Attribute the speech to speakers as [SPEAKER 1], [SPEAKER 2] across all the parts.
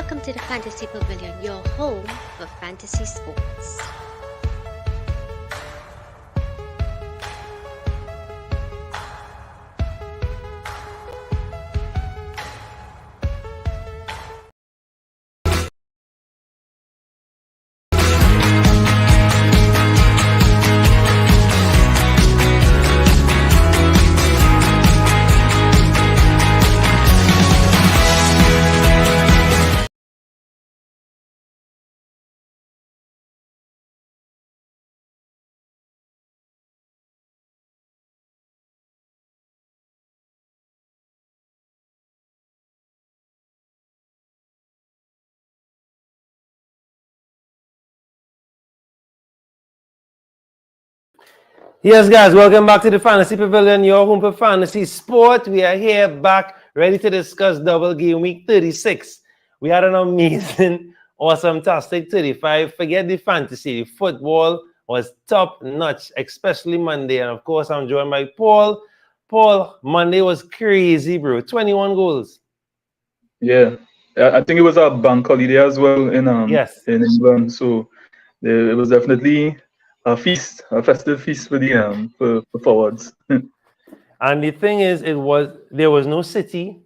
[SPEAKER 1] welcome to the Fantasy Pavilion, your home for fantasy sports.
[SPEAKER 2] Yes, guys, welcome back to the Fantasy Pavilion, your home for fantasy sport. We are here back, ready to discuss double game week 36. We had an amazing, awesome, tastic 35. Forget the fantasy, the football was top notch, especially Monday. And of course, I'm joined by Paul. Paul, Monday was crazy, bro. 21 goals.
[SPEAKER 3] Yeah, I think it was a bank holiday as well in
[SPEAKER 2] Yes.
[SPEAKER 3] in England, so it was definitely a feast, a festive feast for the for forwards.
[SPEAKER 2] And the thing is, there was no City,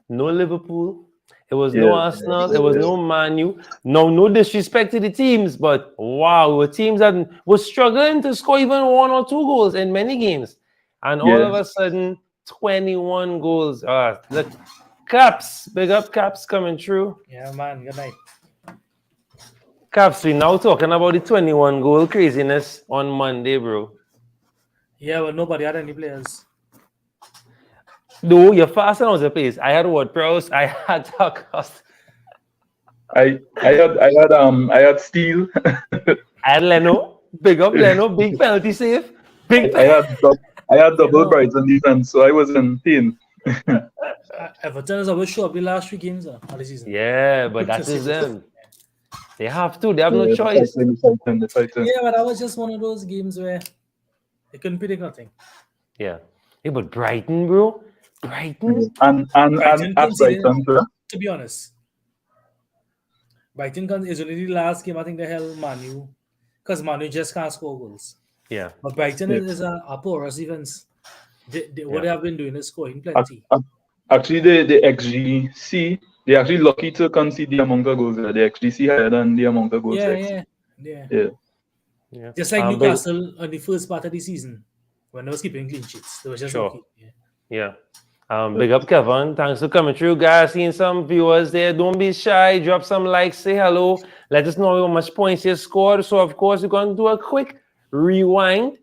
[SPEAKER 2] no Liverpool, it was no Arsenal, it was no Man U. No disrespect to the teams, but wow, were teams that were struggling to score even 1 or 2 goals in many games. And all of a sudden, 21 goals. Look, Caps, big up Caps coming through.
[SPEAKER 4] Yeah, man, good night.
[SPEAKER 2] Caps, we now talking about the 21 goal craziness on Monday, bro.
[SPEAKER 4] Yeah, but nobody had any players.
[SPEAKER 2] No, you're fast and the place. I had WordPress, I had Tarkos.
[SPEAKER 3] I had Steele.
[SPEAKER 2] I had Leno. Big up Leno, big penalty save.
[SPEAKER 3] I had double Brighton defense, so I was in pain.
[SPEAKER 4] Everton is always show up the last 3 games of the season.
[SPEAKER 2] Yeah, but that is them. They have to. They have no choice.
[SPEAKER 3] Fighting.
[SPEAKER 4] Yeah, but that was just one of those games where they couldn't predict nothing.
[SPEAKER 2] Yeah. Hey, but Brighton, bro. Brighton.
[SPEAKER 3] And
[SPEAKER 4] Brighton
[SPEAKER 3] at Brighton, bro.
[SPEAKER 4] To be honest, Brighton is only the last game I think they held Manu, because Manu just can't score goals.
[SPEAKER 2] Yeah.
[SPEAKER 4] But Brighton is a porous defense. What they have been doing is scoring plenty.
[SPEAKER 3] Actually, the XGC, they're actually lucky to concede the amount of goals. The XGC higher than the amount of goals.
[SPEAKER 4] Yeah. Just like Newcastle on the first part of the season, when they was keeping clean sheets. They were just lucky.
[SPEAKER 2] Yeah. Big up Kevin. Thanks for coming through, guys. Seeing some viewers there. Don't be shy. Drop some likes. Say hello. Let us know how much points you scored. So, of course, we're going to do a quick rewind.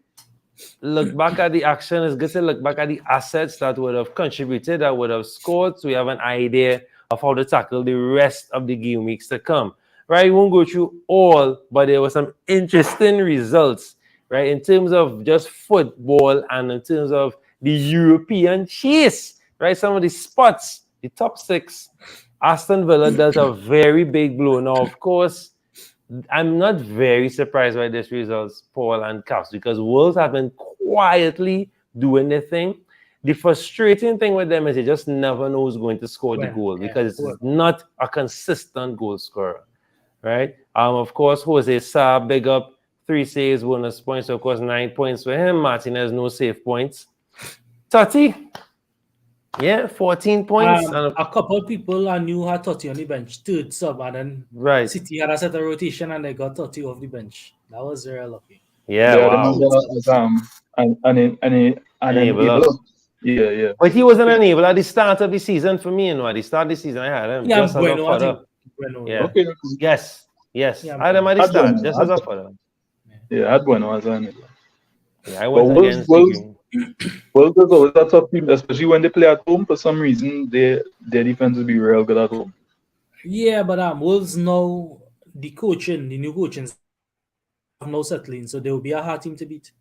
[SPEAKER 2] Look back at the action. It's good to look back at the assets that would have contributed, that would have scored, so we have an idea of how to tackle the rest of the game weeks to come. Right, we won't go through all, but there were some interesting results, right, in terms of just football and in terms of the European chase, right? Some of the spots, the top 6, Aston Villa dealt a very big blow. Now, of course, I'm not very surprised by this results, Paul and Caps, because Wolves have been quietly doing their thing. The frustrating thing with them is they just never know who's going to score the goal, because it's not a consistent goal scorer, right? Of course, Jose Sa, big up, 3 saves, bonus points. So of course, 9 points for him. Martinez, no save points. Totti, 14 points.
[SPEAKER 4] A couple of people I knew had Totti on the bench, 3rd sub, and then City had a set of rotation and they got Totti off the bench. That was very lucky.
[SPEAKER 2] Yeah, wow.
[SPEAKER 3] An enabler. Yeah.
[SPEAKER 2] But he was an enabler at the start of the season for me, at the start of the season, I had him.
[SPEAKER 4] Yeah, Bueno.
[SPEAKER 2] Yeah.
[SPEAKER 3] Okay.
[SPEAKER 2] Yes. I had him at the start, just as a fodder.
[SPEAKER 3] Yeah, I had Bueno as an enabler.
[SPEAKER 2] Yeah, I went against
[SPEAKER 3] Wolves is always a tough team, especially when they play at home. For some reason, their defense will be real good at home.
[SPEAKER 4] Yeah, but Wolves know the new coaching have no settling, so they will be a hard team to beat.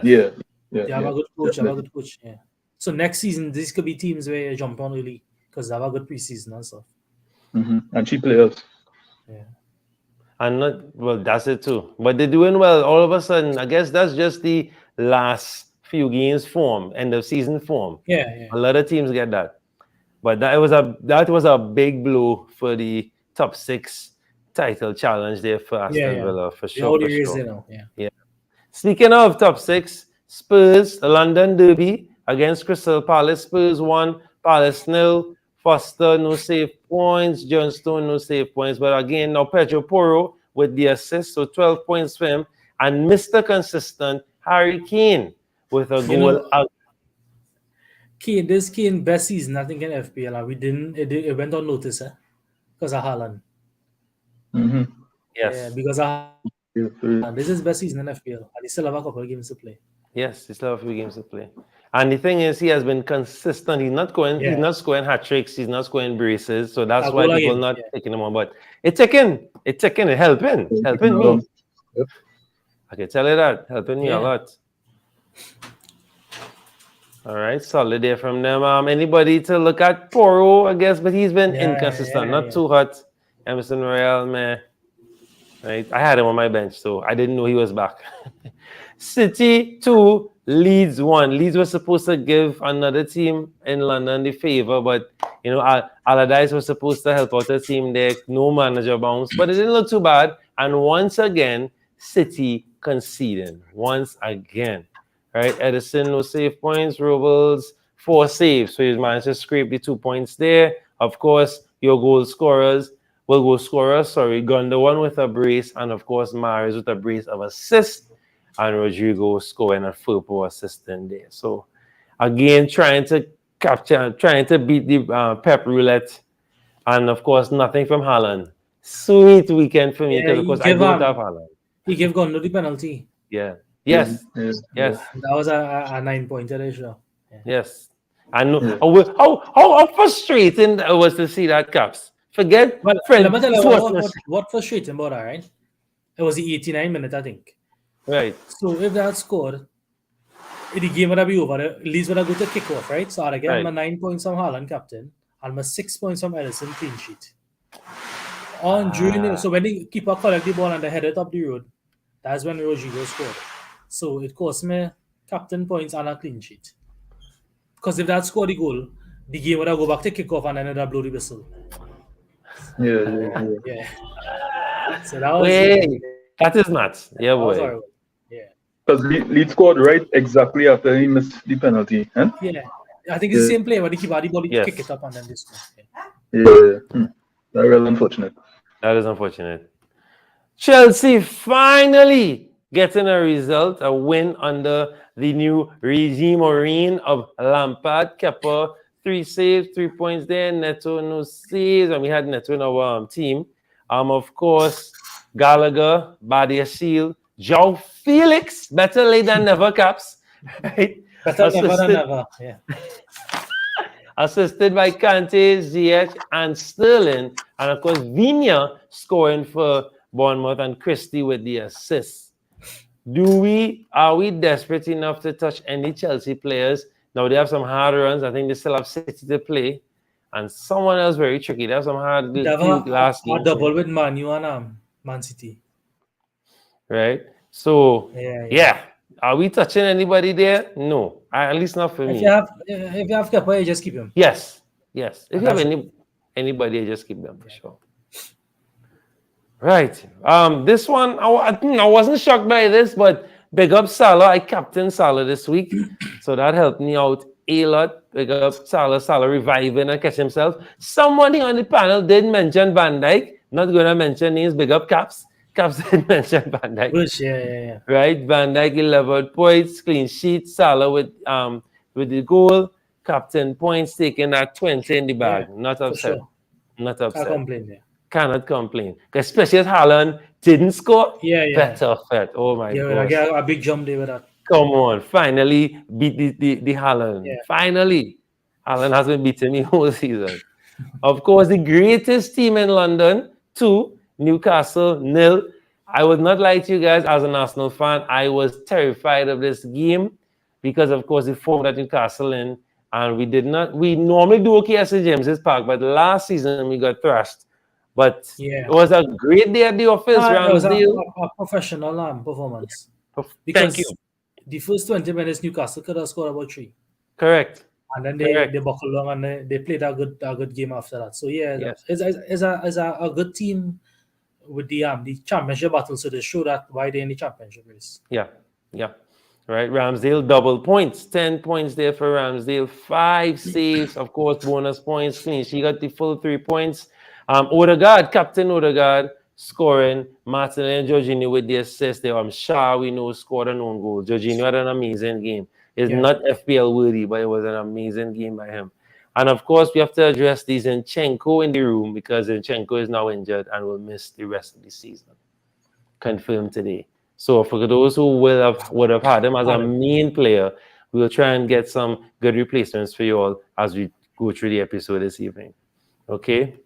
[SPEAKER 3] Yes.
[SPEAKER 4] They have a good coach. Yeah. So next season, these could be teams where you jump on early because they have a good preseason and stuff.
[SPEAKER 3] And cheap players.
[SPEAKER 4] Yeah.
[SPEAKER 2] And that's it too. But they're doing well all of a sudden. I guess that's just the last few games form, end of season form.
[SPEAKER 4] Yeah.
[SPEAKER 2] A lot of teams get that. But that was a big blow for the top 6 title challenge there for Aston Villa for sure.
[SPEAKER 4] Already raised it now.
[SPEAKER 2] Yeah. Speaking of top 6, Spurs, London Derby against Crystal Palace. Spurs 1, Palace 0. Foster, no save points. Johnstone, no save points. But again, now Pedro Porro with the assist, so 12 points for him. And Mr. Consistent, Harry Kane, with a goal.
[SPEAKER 4] Kane best season, I think, in FPL. It went unnoticed, because of Haaland.
[SPEAKER 3] Mm-hmm.
[SPEAKER 2] Yes.
[SPEAKER 4] Yeah, because of Haaland. This is best season in FPL. And he still have a couple of games to play.
[SPEAKER 2] Yes, he still have a few games to play. And the thing is, he has been consistent. He's not scoring hat tricks. He's not scoring braces. So that's why people are not taking him on. But it's taking. It's helping me.
[SPEAKER 3] Yep.
[SPEAKER 2] I can tell you that. Helping me a lot. All right, solid there from them. Anybody to look at Porro, I guess, but he's been inconsistent, not too hot. Emerson Royale, man. Right, I had him on my bench, so I didn't know he was back. City 2, Leeds 1. Leeds was supposed to give another team in London the favor, but you know, Allardyce was supposed to help out the team there. No manager bounce, but it didn't look too bad. And once again, City conceding. Once again. Right, Edison, no save points. Robles, 4 saves. So he's managed to scrape the 2 points there. Of course, your goal scorers. Gundogan with a brace, and of course, Mahrez with a brace of assist, and Rodrigo scoring a Firpo assist in there. So, again, trying to beat the Pep roulette, and of course, nothing from Haaland. Sweet weekend for me because, of course, I don't have Haaland.
[SPEAKER 4] He gave Gundogan the penalty.
[SPEAKER 2] Yeah. Yes.
[SPEAKER 4] That was a 9-pointer issue. Yeah.
[SPEAKER 2] Yes. I know. How frustrating it was to see that, Caps. Forget.
[SPEAKER 4] Well, let me tell you what frustrating about that, right? It was the 89th minute, I think.
[SPEAKER 2] Right.
[SPEAKER 4] So if that scored, the game would be over. Leeds would have got to kick off, right? So I get my 9 points from Haaland, captain, and my 6 points from Edison, clean sheet. So when the keeper collect the ball and they headed up the road, that's when Rodrigo scored. So it cost me captain points and a clean sheet. Because if that scored the goal, the game would have go back to kick off and then it would blow the whistle.
[SPEAKER 3] Yeah.
[SPEAKER 4] So that was
[SPEAKER 2] that is nuts. Yeah, boy.
[SPEAKER 3] Yeah. Because Leeds scored right exactly after he missed the penalty. Huh?
[SPEAKER 4] Yeah. I think it's the same play where the keeper the ball kick it up and then this one.
[SPEAKER 3] Yeah. That's really unfortunate.
[SPEAKER 2] That is unfortunate. Chelsea finally getting a result, a win under the new regime reign of Lampard. Kepa, 3 saves, 3 points there. Neto, no saves. And we had Neto in our team. Of course, Gallagher, Badia Shield, João Felix, better late than never, Caps. Right?
[SPEAKER 4] Better late than never, yeah.
[SPEAKER 2] Assisted by Kante, Ziyech, and Sterling. And of course, Viña scoring for Bournemouth and Christie with the assist. Are we desperate enough to touch any Chelsea players? Now they have some hard runs. I think they still have City to play. And someone else very tricky. They have some hard last game.
[SPEAKER 4] Double with Man U and Man City.
[SPEAKER 2] Right? So, yeah. Are we touching anybody there? No. At least not for me.
[SPEAKER 4] If you have Kepa, you just keep him.
[SPEAKER 2] Yes. If you have anybody, you just keep them for sure. Right. This one, I wasn't shocked by this, but big up Salah. I captained Salah this week. So that helped me out a lot. Big up Salah reviving and catch himself. Somebody on the panel did mention Van Dijk. Not going to mention names. Big up Caps. Caps did mention Van Dijk.
[SPEAKER 4] Bush, yeah.
[SPEAKER 2] Right. Van Dijk 11 points, clean sheet. Salah with the goal. Captain points taking that 20 in the bag. Not upset. Sure. Not upset.
[SPEAKER 4] Can't complain there.
[SPEAKER 2] Cannot complain. Especially as Haaland didn't score.
[SPEAKER 4] Yeah.
[SPEAKER 2] Better fit. Oh my God.
[SPEAKER 4] Yeah, a big jump there with that.
[SPEAKER 2] Come on. Finally beat the Haaland. Yeah. Finally. Haaland has been beating me whole season. Of course, the greatest team in London, 2, Newcastle 0. I would not lie to you guys as an Arsenal fan. I was terrified of this game because, of course, the form that Newcastle in. And we normally do okay at St. James's Park, but last season we got thrashed. But it was a great day at the office.
[SPEAKER 4] It was a professional performance. Because
[SPEAKER 2] Thank you.
[SPEAKER 4] The first 20 minutes, Newcastle could have scored about 3.
[SPEAKER 2] Correct.
[SPEAKER 4] And then
[SPEAKER 2] Correct.
[SPEAKER 4] they buckle along and they played a good game after that. So yeah,
[SPEAKER 2] Yes.
[SPEAKER 4] it's a good team with the championship battle. So they show that why they're in the championship race.
[SPEAKER 2] Yeah. Right. Ramsdale double points, 10 points there for Ramsdale, 5 saves, of course, bonus points, clean. She got the full 3 points. Odegaard, Captain Odegaard, scoring. Martinelli and Jorginho with the assist there. I'm sure we know scored an own goal. Jorginho had an amazing game. It's not FPL worthy, but it was an amazing game by him. And of course, we have to address the Zinchenko in the room because Zinchenko is now injured and will miss the rest of the season. Confirmed today. So for those who would have had him as a main player, we will try and get some good replacements for you all as we go through the episode this evening. Okay.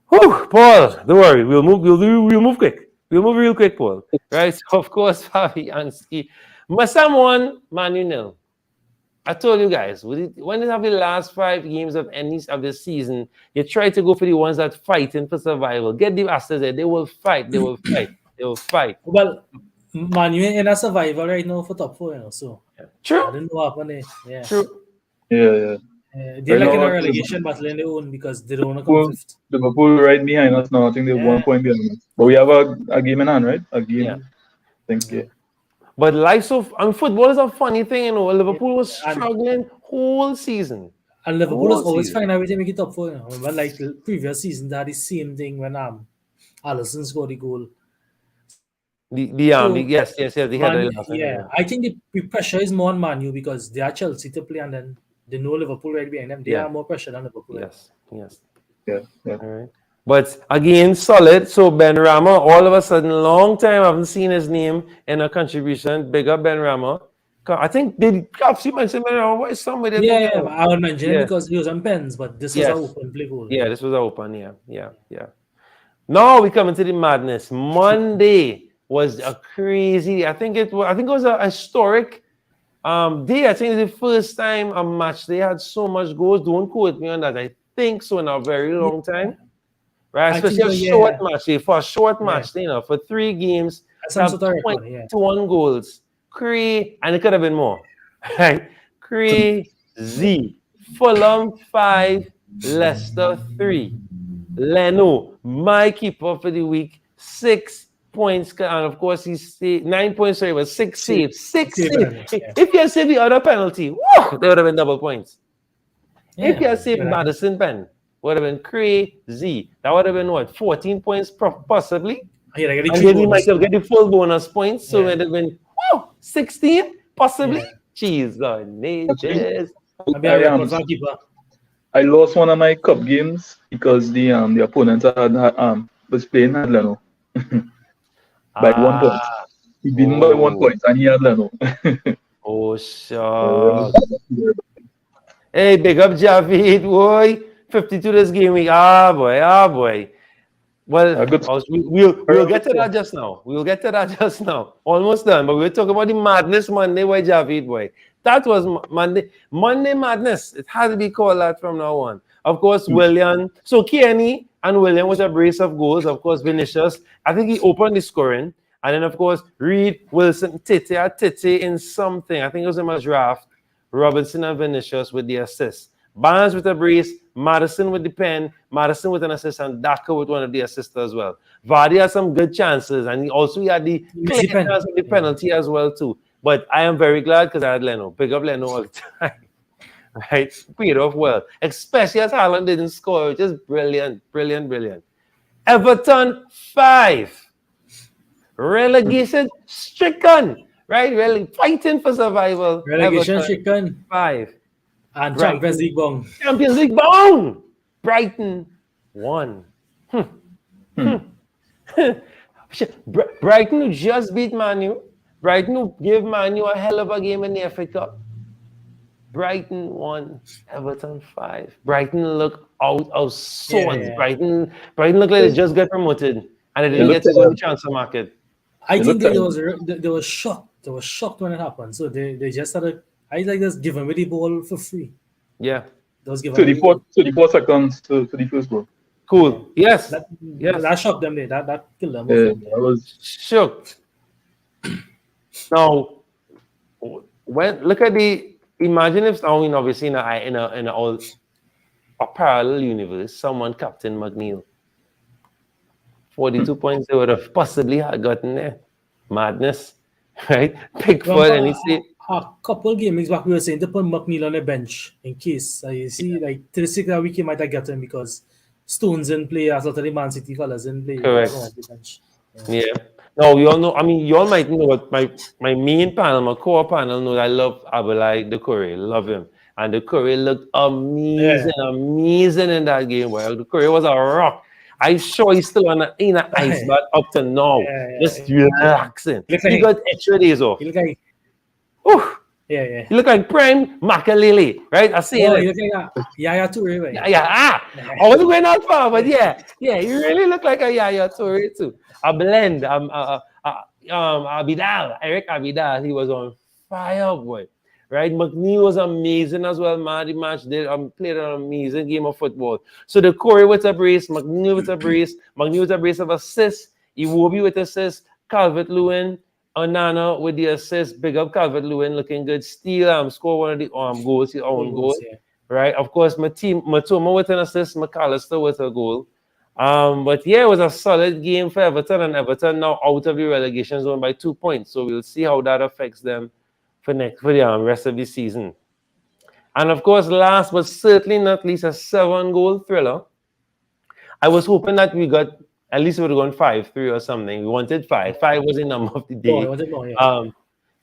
[SPEAKER 2] Whew, Paul, don't worry. We'll move quick. We'll move real quick, Paul. Right? So of course, Fabianski. Masam 1, Man U 0. I told you guys, when you have the last 5 games of any of the season, you try to go for the ones that fighting for survival. Get the Astros there. They will fight. They will fight.
[SPEAKER 4] Well, Man U in a survival right now for top 4, so
[SPEAKER 2] True.
[SPEAKER 4] I didn't know what happened. Yeah.
[SPEAKER 2] True.
[SPEAKER 3] Yeah.
[SPEAKER 4] They're like in a relegation battle in their own because they don't want to come fifth.
[SPEAKER 3] Liverpool right behind us now. I think they're 1 point behind us. But we have a game in hand, right? A game.
[SPEAKER 2] Yeah.
[SPEAKER 3] Thank you.
[SPEAKER 2] But football is a funny thing, you know. Liverpool was struggling whole season.
[SPEAKER 4] And Liverpool is always finding a way to make it top 4. But like the previous season, they had the same thing when Alisson scored the goal.
[SPEAKER 2] Yes. They had
[SPEAKER 4] I think the pressure is more on Man U because they are Chelsea to play and then they know Liverpool right behind them. They are more pressure than Liverpool.
[SPEAKER 2] Yes.
[SPEAKER 3] Yeah.
[SPEAKER 2] All right. But again, solid. So Ben Rama, all of a sudden, long time I haven't seen his name in a contribution. Big up Ben Rama. I think they mentioned Ben Rama. Why somebody?
[SPEAKER 4] I would mention it because he was on pens, but this was an open play goal.
[SPEAKER 2] Yeah, this was an open. Yeah. Now we come into the madness. Monday was a crazy. I think it was a historic day. I think it's the first time a match they had so much goals. Don't quote me on that. I think so in a very long time. Right, especially short match. For a short match, for 3 games, have 21 goals. And it could have been more. Right? Crazy. Fulham 5, Leicester 3. Leno, my keeper for the week, 6 points. And of course, he's 9 points, sorry, but 6 saves. 6 saves. If you had saved the other penalty, they would have been double points. If you had saved Madison pen, would have been crazy. That would have been what, 14 points possibly?
[SPEAKER 4] And
[SPEAKER 2] then he might have get the full bonus points. So it would have been 16 possibly. Jeez, natures.
[SPEAKER 3] I lost one of my cup games because the opponent was playing had Leno by 1 point. He beat by 1 point and he had Leno.
[SPEAKER 2] Sure. Hey, big up Javid, boy. 52 this game week. Boy. Well, we'll get to that just now. Almost done. But we'll talk about the madness Monday by Javid, boy. That was Monday madness. It had to be called that from now on. Of course, William. So Kenny and William with a brace of goals. Of course, Vinicius. I think he opened the scoring. And then, of course, Reed, Wilson, Tite in something. I think it was in my draft. Robinson and Vinicius with the assist. Barnes with a brace, Madison with the pen, Madison with an assist, and Daka with one of the assists as well. Vardy had some good chances, and he had the penalty as well too. But I am very glad because I had Leno. Pick up Leno all the time. Right? Paid off well. Especially as Haaland didn't score, which is brilliant. Everton 5. Relegation stricken. Right? Really fighting for survival.
[SPEAKER 4] Relegation stricken.
[SPEAKER 2] 5.
[SPEAKER 4] And Champions League
[SPEAKER 2] bound. Brighton 1. Brighton just beat Man U. Brighton gave Man U a hell of a game in the FA Cup. Brighton 1, Everton 5. Brighton look out of sorts. Brighton look like they just got promoted and they didn't get to go to the transfer market.
[SPEAKER 4] I think they were shocked. They were shocked when it happened. So they just started. I like just giving away the ball for free.
[SPEAKER 2] Yeah.
[SPEAKER 3] 34 seconds to the first goal.
[SPEAKER 2] Cool. Yes.
[SPEAKER 4] That shocked them. That killed them.
[SPEAKER 3] I was
[SPEAKER 2] shocked. Now, look at the imagine if, I mean, obviously in a all a parallel universe, someone Captain McNeil. 42 points they would have possibly had gotten there. Madness, right? Pickford, and he said,
[SPEAKER 4] A couple games back, we were saying to put McNeil on the bench in case. You see, like, to the sick that week, he might have gotten because Stones didn't play, as lot of the Man City fellas didn't play.
[SPEAKER 2] Correct.
[SPEAKER 4] They were on the bench.
[SPEAKER 2] yeah. No, you all know. I mean, you all might know what my main panel, my core panel, know that I love Abelai the Curry, love him, and the Curry looked amazing, amazing in that game. Well, the Curry was a rock. I'm sure he's still in an ice bath up to now, just relaxing. He got extra days off.
[SPEAKER 4] He look like,
[SPEAKER 2] Ooh,
[SPEAKER 4] yeah.
[SPEAKER 2] he look like prime Makalele, right? I see
[SPEAKER 4] He
[SPEAKER 2] it.
[SPEAKER 4] look like Yaya Toure, right?
[SPEAKER 2] Yeah. I wasn't going that far, but yeah, you really look like a Yaya Toure too. A blend. Abidal, Eric Abidal, he was on fire, boy. Right? McNeil was amazing as well, man. The match did played an amazing game of football. So the Corey with a brace, McNeil with a brace, McNeil with a brace of assists, Iwobi with assist, Calvert-Lewin, Onana with the assist. Big up Calvert-Lewin, looking good. Steal, score one of the goals, his own goal.
[SPEAKER 4] Yeah.
[SPEAKER 2] Right? Of course, Matoma with an assist, McAllister with a goal. But yeah, it was a solid game for Everton, and Everton now out of the relegation zone by 2 points. So we'll see how that affects them for the rest of the season. And of course, last but certainly not least, a 7-goal thriller. I was hoping that we got at least we would have gone 5-3 or something. We wanted 5. 5 was the number of the day.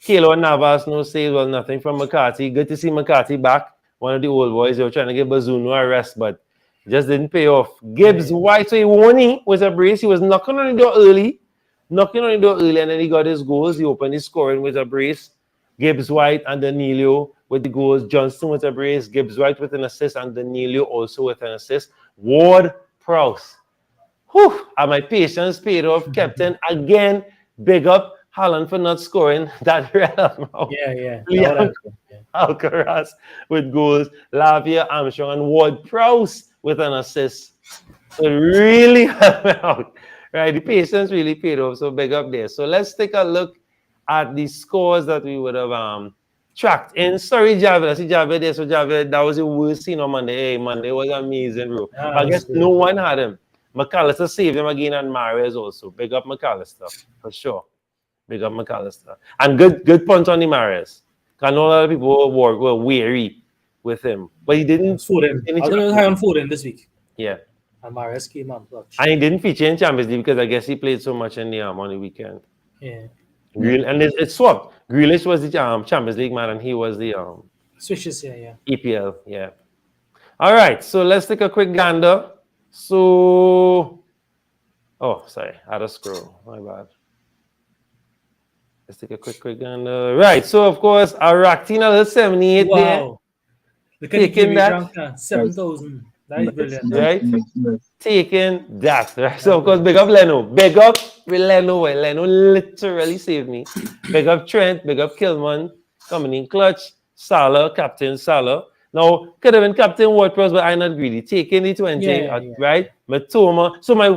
[SPEAKER 2] Kelo Navas, no save, well, nothing from McCarthy. Good to see McCarthy back. One of the old boys. They were trying to give Bazuno a rest, but just didn't pay off. Gibbs White, so he won with a brace. He was knocking on the door early, and then he got his goals. He opened his scoring with a brace. Gibbs White and Danilo with the goals. Johnston with a brace. Gibbs White with an assist, and Danilo also with an assist. Ward Prowse. Whew, and my patience paid off. Captain again. Big up Haaland for not scoring that red amount.
[SPEAKER 4] Yeah.
[SPEAKER 2] Alcaraz with goals. Lavia, Armstrong, and Ward Prowse with an assist. So really helped me out. Right, the patience really paid off. So big up there. So let's take a look at the scores that we would have tracked. And sorry, Javed. I see Javed there. So Javed, that was the worst scene on Monday. Hey, Monday was amazing, bro. I guess no one had him. McAllister saved him again, and Mahrez also. Big up McAllister, for sure. Big up McAllister. And good punch on the Mahrez. I know a lot of people were weary with him. But he didn't.
[SPEAKER 4] Foden. I don't know how on Foden this week.
[SPEAKER 2] Yeah.
[SPEAKER 4] And Mahrez came on.
[SPEAKER 2] And he didn't feature in Champions League because I guess he played so much in the on the weekend.
[SPEAKER 4] Yeah.
[SPEAKER 2] And it's swapped. Grealish was the Champions League man, and he was the
[SPEAKER 4] Switches, yeah.
[SPEAKER 2] EPL, yeah. All right, so let's take a quick gander. So, sorry, I had to scroll. My bad. Let's take a quick gander. Right, so of course, Raktina 78
[SPEAKER 4] wow.
[SPEAKER 2] there.
[SPEAKER 4] Look at the rank, 7,000. That is brilliant.
[SPEAKER 2] Right? Taking that. Right? So, of course, big up Leno. Big up Leno. Leno literally saved me. Big up Trent. Big up Kilman. Coming in clutch. Salah. Captain Salah. Now, could have been Captain Ward-Prowse, but I'm not greedy. Taking the 20, right? Matoma. So, my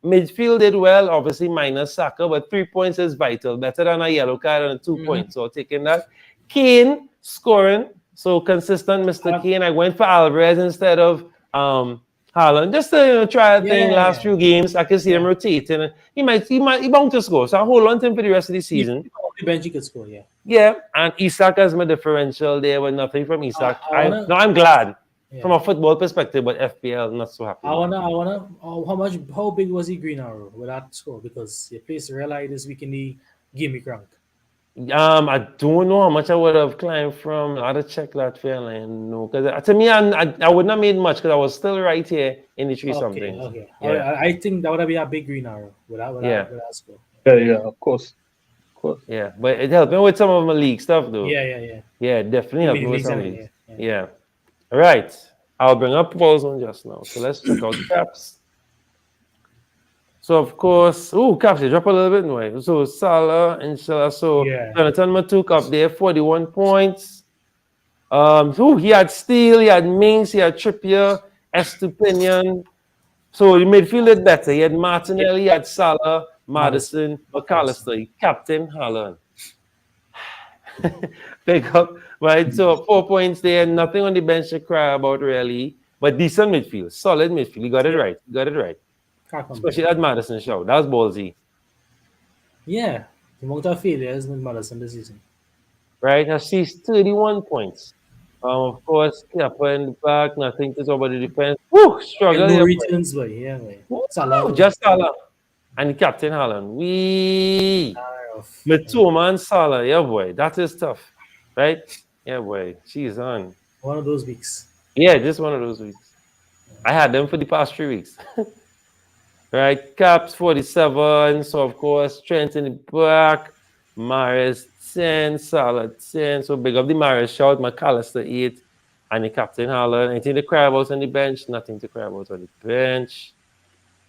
[SPEAKER 2] midfield did well, obviously minus Saka, but 3 points is vital. Better than a yellow card and 2 points. So, taking that. Kane scoring. So consistent, Mr. Kane. I went for Alvarez instead of Haaland, just to try a thing. Last few games, I can see him rotating. He bound to score. So I hold on to him for the rest of the season.
[SPEAKER 4] The bench he could score, yeah.
[SPEAKER 2] Yeah, and Isak has my differential there, but nothing from Isak. I'm glad from a football perspective, but FPL not so happy.
[SPEAKER 4] How big was he Green Arrow with that score? Because he plays Real Eye this week in the Gimme Crank.
[SPEAKER 2] I don't know how much I would have climbed from. I had to check that fairly. No, because to me, I wouldn't have made much because I was still right here in the tree something.
[SPEAKER 4] Okay. Yeah. I think that would be a big Green Arrow with that score.
[SPEAKER 3] Yeah, of course.
[SPEAKER 2] Yeah, but it helped me with some of my league stuff though.
[SPEAKER 4] Yeah.
[SPEAKER 2] Yeah, definitely helped me with some leagues. Yeah. All right. I'll bring up Paul's one just now. So let's check out caps. So, of course, caps, they drop a little bit anyway. So, Salah, inshallah. So, Jonathan Matuk up there, 41 points. He had Steele, he had Mings, he had Trippier, Estupinian. So, the midfield did better. He had Martinelli, he had Salah, Madison, McAllister, Captain Haaland. Big up Right, so 4 points there, nothing on the bench to cry about really, but decent midfield, solid midfield. You got it right. You got it right.
[SPEAKER 4] Can't complain.
[SPEAKER 2] Especially that Madison show. That was ballsy.
[SPEAKER 4] Yeah, the amount of failures with Madison this season.
[SPEAKER 2] Right, now she's 31 points. Of course, Kepa in the back, nothing to talk about the defense. Woo, struggle.
[SPEAKER 4] No
[SPEAKER 2] here, boy.
[SPEAKER 4] returns, boy. Yeah, boy.
[SPEAKER 2] Woo,
[SPEAKER 4] Salah.
[SPEAKER 2] just Salah. And Captain Holland. Wee.
[SPEAKER 4] Off.
[SPEAKER 2] Mitoma and Salah. Yeah, boy. That is tough. Right? Yeah, boy. She's on.
[SPEAKER 4] One of those weeks.
[SPEAKER 2] Yeah, just one of those weeks. I had them for the past 3 weeks. Right? Caps 47. So, of course, Trent in the back. Maris 10. Salah 10. So, big up the Maris shout. McAllister 8. And the Captain Holland. Anything to cry about on the bench? Nothing to cry about on the bench.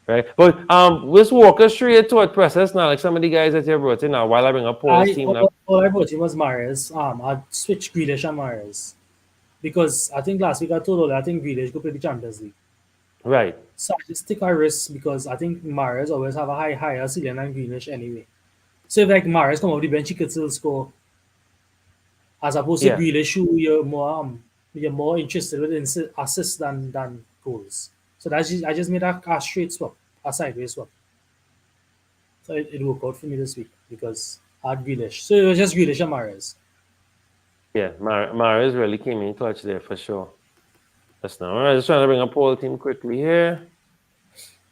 [SPEAKER 2] Right? But let's walk us straight to it process now. Like some of the guys that you brought in now while I bring up Paul's team now.
[SPEAKER 4] All I brought in was Mahrez. I switched Grealish and Mahrez. Because I think last week I told all that I think Grealish could play the Champions League.
[SPEAKER 2] Right.
[SPEAKER 4] So I just take a risk because I think Mahrez always have a higher ceiling than Grealish anyway. So if like Mahrez come off the bench, he could still score. As opposed to Grealish, who you're more interested with assists than goals. So I just made a straight swap, a sideways swap. So it worked out for me this week because I had Grealish. So it was just Grealish and Mahrez.
[SPEAKER 2] Yeah, Mahrez really came in clutch there for sure. That's now. All right, just trying to bring up Paul team quickly here.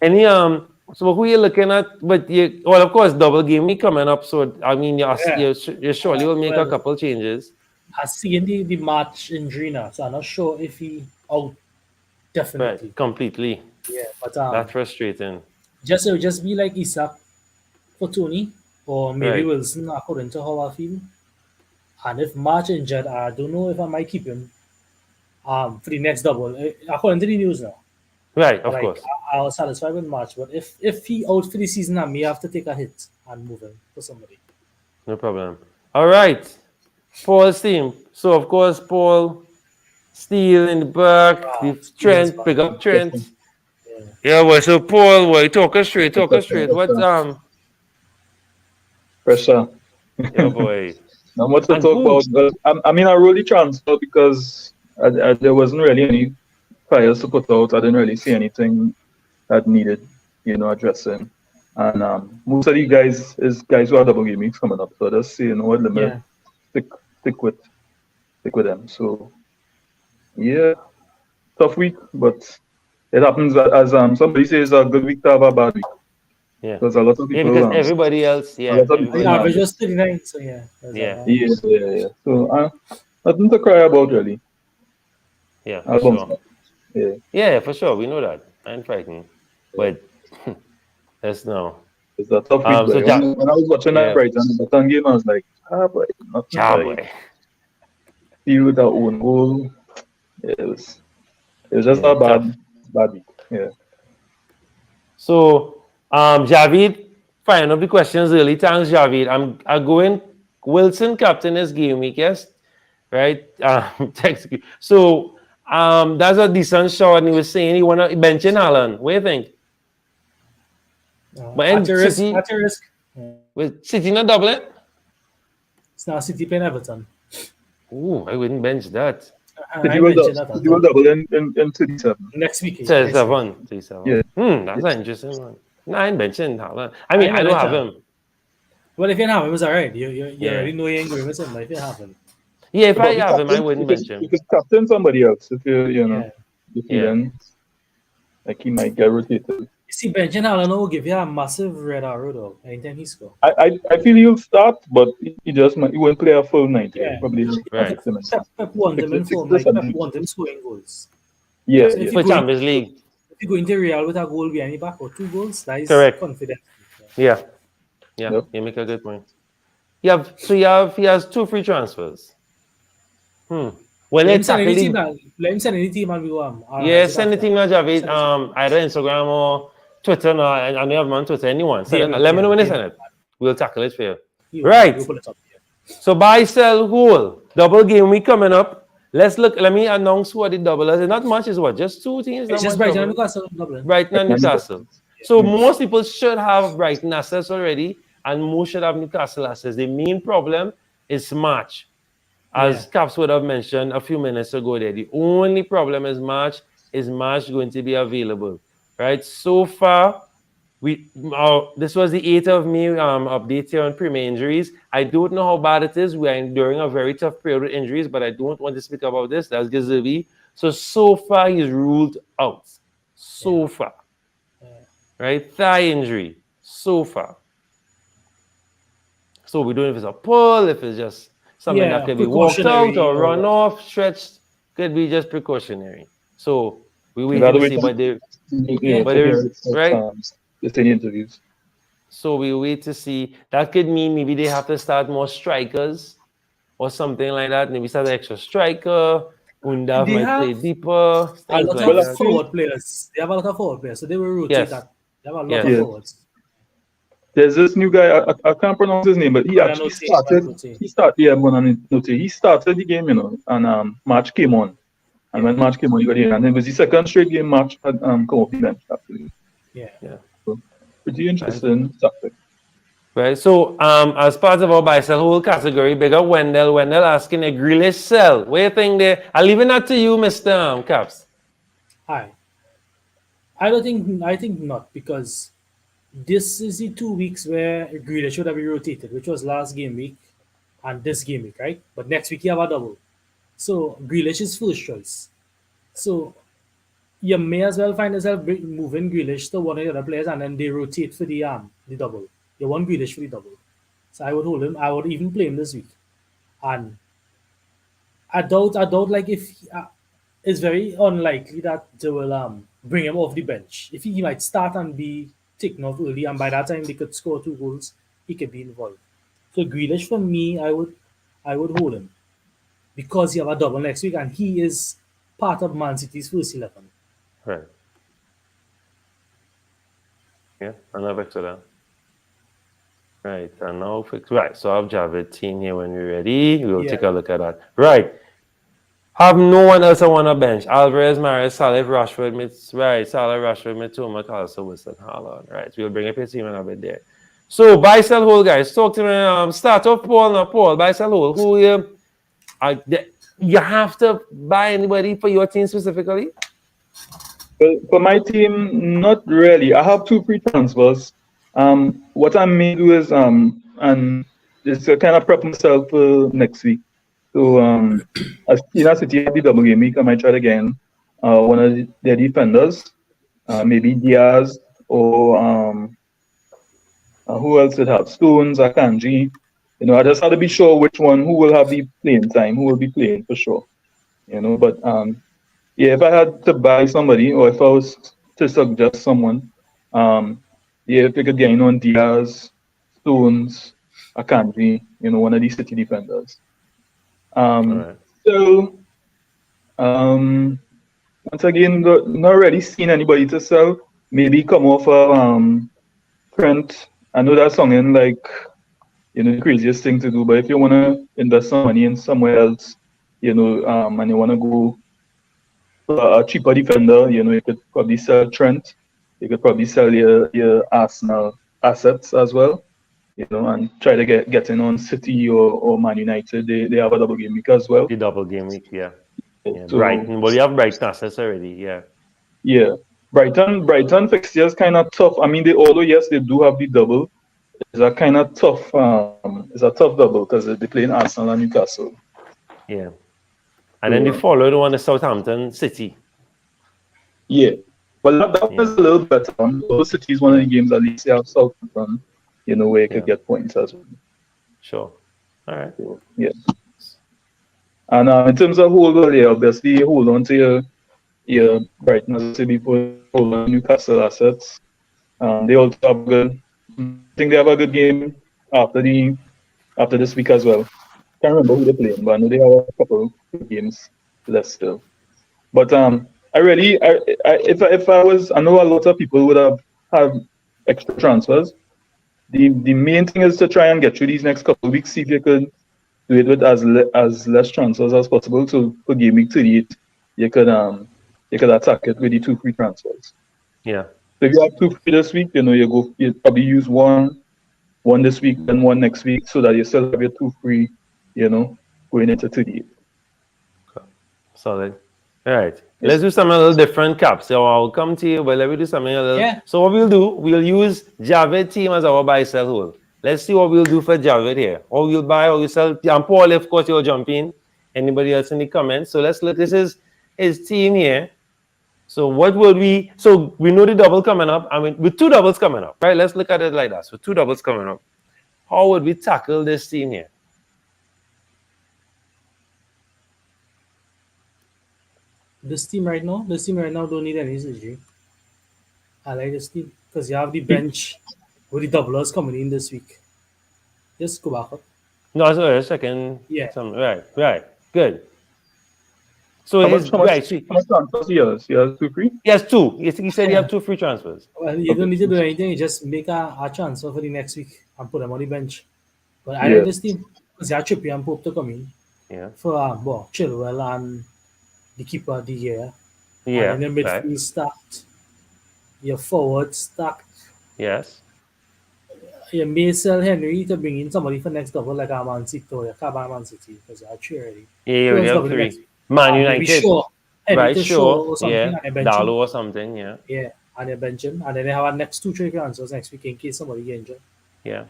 [SPEAKER 2] Any so who you looking at? But of course double game week coming up. So I mean you surely will make a couple changes.
[SPEAKER 4] I see the March injury now, so I'm not sure if he out definitely.
[SPEAKER 2] Right, completely.
[SPEAKER 4] Yeah, but
[SPEAKER 2] that's frustrating.
[SPEAKER 4] Just be like Isak for Tony or maybe Wilson according to how I feel. And if March injured, I don't know if I might keep him for the next double. According to the news now.
[SPEAKER 2] Right, of course.
[SPEAKER 4] I was satisfied with March, but if he out for the season, I may have to take a hit and move him for somebody.
[SPEAKER 2] No problem. All right. Paul's team. So of course Paul Steele in the back, Trent, pick up Trent. Yeah, well, so Paul, well, talk us straight. What
[SPEAKER 3] pressure.
[SPEAKER 2] Yeah, boy.
[SPEAKER 3] Not much to talk about. But I mean, I really transferred because there wasn't really any players to put out. I didn't really see anything that needed, addressing. And most of the guys who are double game weeks coming up. So just say, what, let me stick with them. So yeah, tough week, but it happens as somebody says a good week to have a bad week.
[SPEAKER 2] Yeah,
[SPEAKER 3] because a lot of people.
[SPEAKER 2] Because everybody else,
[SPEAKER 4] the average was 39. So
[SPEAKER 3] yeah. So nothing to cry about really.
[SPEAKER 2] Yeah, for sure. Yeah, for sure. We know that. I ain't frightened, but let's know.
[SPEAKER 3] It's a tough week. When I was watching that Brighton game, I was like, boy, not boy. See with our own goal. Yeah, it was just a bad week. Yeah.
[SPEAKER 2] So, Javid, fine up the questions early. Thanks, Javid. I'm going Wilson captain this game week, yes? Right? So, that's a decent shot, and he was saying he want to bench in Haaland. What do you think?
[SPEAKER 4] At risk.
[SPEAKER 2] With City not doubling?
[SPEAKER 4] It's now City playing Everton.
[SPEAKER 2] Ooh, I wouldn't bench that.
[SPEAKER 3] City will double in 37.
[SPEAKER 4] Next week.
[SPEAKER 2] 37.
[SPEAKER 3] Yeah.
[SPEAKER 2] That's an interesting one. No, I ain't benching Haaland. I mean, I don't have him.
[SPEAKER 4] Well, if you have him, it's all right. You already know you ain't going with him. If you have him.
[SPEAKER 2] Yeah, if I have him, I wouldn't bench him.
[SPEAKER 3] You could captain somebody else if then like he might get rotated.
[SPEAKER 4] You see, benching Haaland will give you a massive red arrow though. Anytime he scores.
[SPEAKER 3] I feel he'll start, but he won't play a full 90.
[SPEAKER 4] Yeah.
[SPEAKER 3] Probably
[SPEAKER 2] right.
[SPEAKER 4] Pep want him in form. Like Pep want him scoring goals.
[SPEAKER 3] Yeah,
[SPEAKER 4] so
[SPEAKER 2] for Champions League.
[SPEAKER 4] If you go into Real with a goal behind your back or 2 goals, that is confident.
[SPEAKER 2] Yeah. You make a good point. He has 2 free transfers. Well,
[SPEAKER 4] let him send any team and we go
[SPEAKER 2] send the team now, Javid. Either Instagram or Twitter. No, I don't have on Twitter. Anyone. Let me know when they send it. We'll tackle it for you. Right. So buy, sell, hold. Double game week coming up. Let's look. Let me announce who are the doublers. Not much is what? Just 2 teams?
[SPEAKER 4] It's just Brighton and Newcastle.
[SPEAKER 2] Brighton and Newcastle. So most people should have Brighton assets already, and most should have Newcastle assets. The main problem is March. as Caps would have mentioned a few minutes ago there, the only problem is March going to be available, right? So far, this was the 8th of May update here on Premier injuries. I don't know how bad it is. We are during a very tough period with injuries, but I don't want to speak about this. That's Gazevi. So far, he's ruled out. So far. Right? Thigh injury. So far. So we don't know if it's a pull, if it's just something that could be walked out or run off, stretched. Could be just precautionary. So we wait to see, but right?
[SPEAKER 3] Interviews.
[SPEAKER 2] So we wait to see. That could mean maybe they have to start more strikers or something like that. Maybe start an extra striker. Undav might play deeper.
[SPEAKER 4] A lot of forward players. They have a lot of forward players, so they will rotate that. They have a lot of forwards.
[SPEAKER 3] There's this new guy, I can't pronounce his name, but he actually started. He started the game, and March came on. And when March came on, he got in. And it was the second straight game March had come off the bench, actually.
[SPEAKER 4] Yeah.
[SPEAKER 3] So, pretty interesting topic.
[SPEAKER 2] Right. So as part of our buy sell whole category, big up Wendell. Wendell asking a Grealish sell. What do you think there? I'm leaving that to you, Mr. Caps.
[SPEAKER 4] Hi. I think not, because this is the 2 weeks where Grealish should have been rotated, which was last game week and this game week, right? But next week you have a double. So Grealish is first choice. So you may as well find yourself moving Grealish to one of the other players, and then they rotate for the double. You want Grealish for the double. So I would hold him. I would even play him this week. And I doubt like if it's very unlikely that they will bring him off the bench. If he might start and be taken off early, and by that time they could score 2 goals, he could be involved. So Grealish, for me, I would hold him, because you have a double next week, and he is part of Man City's first 11.
[SPEAKER 2] Right. Yeah, another to that. Right, and now fix. Right, so I've Javid team here when we're ready. We'll take a look at that. Right. Have no one else on a bench. Alvarez, Maris, Salif, Rashford, Salah, Rashford, Mitoma, Carlson, Wilson, Haaland. Right, we'll bring up your team in a bit there. So, buy, sell, hold, guys. Talk to me. Start off Paul, now Paul. Buy, sell, hold. Who you have to buy anybody for your team specifically?
[SPEAKER 3] Well, for my team, not really. I have 2 free transfers. What I may do is and it's kind of prep myself for next week. So as City have the double game week, I might try again one of their defenders, maybe Diaz, or who else would have Stones, Akanji. I just have to be sure which one, who will have the playing time, who will be playing for sure. But if I had to buy somebody, or if I was to suggest someone, if you could get on Diaz, Stones, Akanji, one of these City defenders. So, once again, not really seen anybody to sell. Maybe come off of Trent. I know that's something like, the craziest thing to do, but if you want to invest some money in somewhere else, and you want to go for a cheaper defender, you could probably sell Trent. You could probably sell your Arsenal assets as well, and try to get in on City or Man United. They have a double game week as well.
[SPEAKER 2] The double game week, yeah. So, Brighton. Well, you have Brighton assets already, yeah.
[SPEAKER 3] Yeah. Brighton fixture is kind of tough. I mean, they do have the double. It's a kind of tough. It's a tough double because they play in Arsenal and Newcastle.
[SPEAKER 2] Yeah. And then the followed one is Southampton City.
[SPEAKER 3] Yeah. Well, that was a little better. Those City is one of the games at least they have Southampton, where you could get points as well.
[SPEAKER 2] Sure. All right.
[SPEAKER 3] So, yeah. And in terms of hold on, obviously hold on to your Brighton as before hold on Newcastle assets. They also have good. I think they have a good game after this week as well. Can't remember who they're playing, but I know they have a couple of games left still. But if I was, I know a lot of people would have extra transfers. The main thing is to try and get through these next couple of weeks. See if you could do it with as less transfers as possible. So for game week 38, you could attack it with the 2 free transfers.
[SPEAKER 2] Yeah.
[SPEAKER 3] So if you have 2 free this week, you probably use one this week and one next week, so that you still have your 2 free, going into today.
[SPEAKER 2] Solid. All right. Let's do something a little different, Cap. So I'll come to you, but let me do something a little.
[SPEAKER 4] Yeah.
[SPEAKER 2] So what we'll do, we'll use Javid team as our buy sell hold. Let's see what we'll do for Javid here. Or we'll buy or we'll sell. And Paul, of course, you'll jump in. Anybody else in the comments? So let's look. This is his team here. So what would we? So we know the double coming up. I mean, with two doubles coming up, right? Let's look at it like that. So two doubles coming up. How would we tackle this team here?
[SPEAKER 4] This team right now don't need any surgery. I like this team because you have the bench with the doublers coming in this week. Just go back up.
[SPEAKER 2] No, so a second.
[SPEAKER 4] Yeah.
[SPEAKER 2] Right. Good. So
[SPEAKER 3] How
[SPEAKER 2] his
[SPEAKER 3] much
[SPEAKER 2] right. So
[SPEAKER 3] transfers he has? He has 2 free?
[SPEAKER 2] he has two. He said he have 2 free transfers.
[SPEAKER 4] Well, you don't need to do anything. You just make a transfer for the next week and put them on the bench. But I
[SPEAKER 3] Yeah.
[SPEAKER 4] like this team because you have Trippier and Pope to come in
[SPEAKER 2] Yeah.
[SPEAKER 4] for Chilwell and the keeper the year.
[SPEAKER 2] Yeah.
[SPEAKER 4] And then your
[SPEAKER 2] Right.
[SPEAKER 4] midfield stacked. Your forward stacked.
[SPEAKER 2] Yes.
[SPEAKER 4] You may sell Henry to bring in somebody for next double like a Man City or your Cabana Man City because you have 3 already.
[SPEAKER 2] Yeah,
[SPEAKER 4] Who
[SPEAKER 2] we
[SPEAKER 4] else
[SPEAKER 2] have
[SPEAKER 4] double
[SPEAKER 2] 3.
[SPEAKER 4] next?
[SPEAKER 2] Man
[SPEAKER 4] Maybe
[SPEAKER 2] United.
[SPEAKER 4] Shaw. Henry
[SPEAKER 2] Right,
[SPEAKER 4] to Shaw
[SPEAKER 2] sure.
[SPEAKER 4] or something
[SPEAKER 2] Yeah.
[SPEAKER 4] and you bench him.
[SPEAKER 2] Dalo or something, yeah.
[SPEAKER 4] Yeah, and you bench him. And then they have our next 2-3 transfers next week in case somebody get injured.
[SPEAKER 2] Yeah.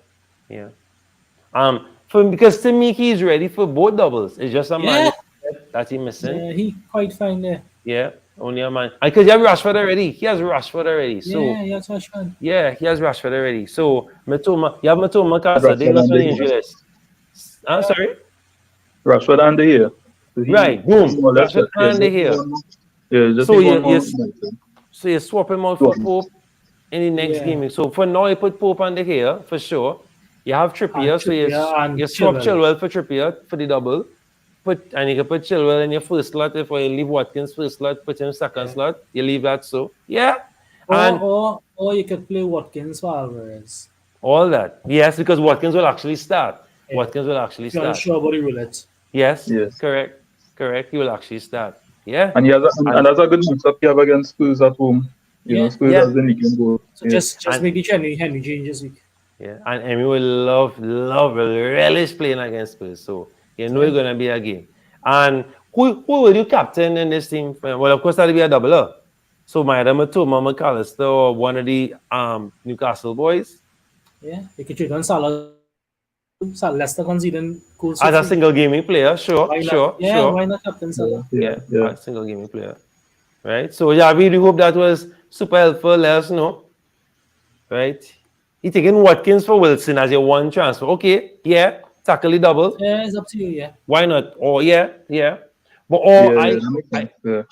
[SPEAKER 2] Because to me, he's ready for both doubles. It's just a man that he's missing.
[SPEAKER 4] Yeah, he quite fine there.
[SPEAKER 2] Yeah. Only a man. Because you have Rashford already. He has Rashford already. So
[SPEAKER 4] Yeah, that's fine.
[SPEAKER 2] yeah, he has Rashford already. So Matoma, you have Matoma Casa. They not on the injury list. I'm sorry.
[SPEAKER 3] Rashford and here. So
[SPEAKER 2] Right, boom. Rashford and De Gea.
[SPEAKER 3] Yeah, just
[SPEAKER 2] So
[SPEAKER 3] one more.
[SPEAKER 2] yes. So you swap him out for Pope in the next
[SPEAKER 4] Yeah.
[SPEAKER 2] game. So for now, you put Pope on the here for sure. You have Trippier,
[SPEAKER 4] And
[SPEAKER 2] so
[SPEAKER 4] Trippier and
[SPEAKER 2] you swap
[SPEAKER 4] Chilwell.
[SPEAKER 2] Chilwell for Trippier for the double. And you can put Chilwell in your first slot. If you leave Watkins first slot, put him second slot. You leave that so and
[SPEAKER 4] Or you could play Watkins for Alvarez.
[SPEAKER 2] all that. Yes, because Watkins will actually start.
[SPEAKER 4] Yeah.
[SPEAKER 2] Watkins will actually
[SPEAKER 4] If you're not
[SPEAKER 2] start.
[SPEAKER 4] sure about the roulette.
[SPEAKER 2] Yes.
[SPEAKER 3] Yes.
[SPEAKER 2] Correct. He will actually start. Yeah.
[SPEAKER 3] And that's a good matchup you have against Spurs at home. You know, Spurs
[SPEAKER 2] Yeah.
[SPEAKER 3] has the league can go.
[SPEAKER 4] So just make the Henry change this week.
[SPEAKER 2] Yeah, and Emmy will will relish playing against Spurs. So you know it's gonna be a game. And who will you captain in this team? Well, of course that'll be a doubler. So either Matoma, McAllister, or one of the Newcastle boys
[SPEAKER 4] Yeah, you could trade on Salah. Leicester conceding goals.
[SPEAKER 2] as a single gaming player. Sure.
[SPEAKER 4] Why not captain Salah?
[SPEAKER 2] Yeah, a single gaming player. Right. So yeah, we do hope that was super helpful. Let us know. Right. You taking Watkins for Wilson as your one transfer. Okay, yeah, tackle the double.
[SPEAKER 4] Yeah, it's up to you, yeah.
[SPEAKER 2] Why not? Oh, yeah. But
[SPEAKER 3] that makes sense,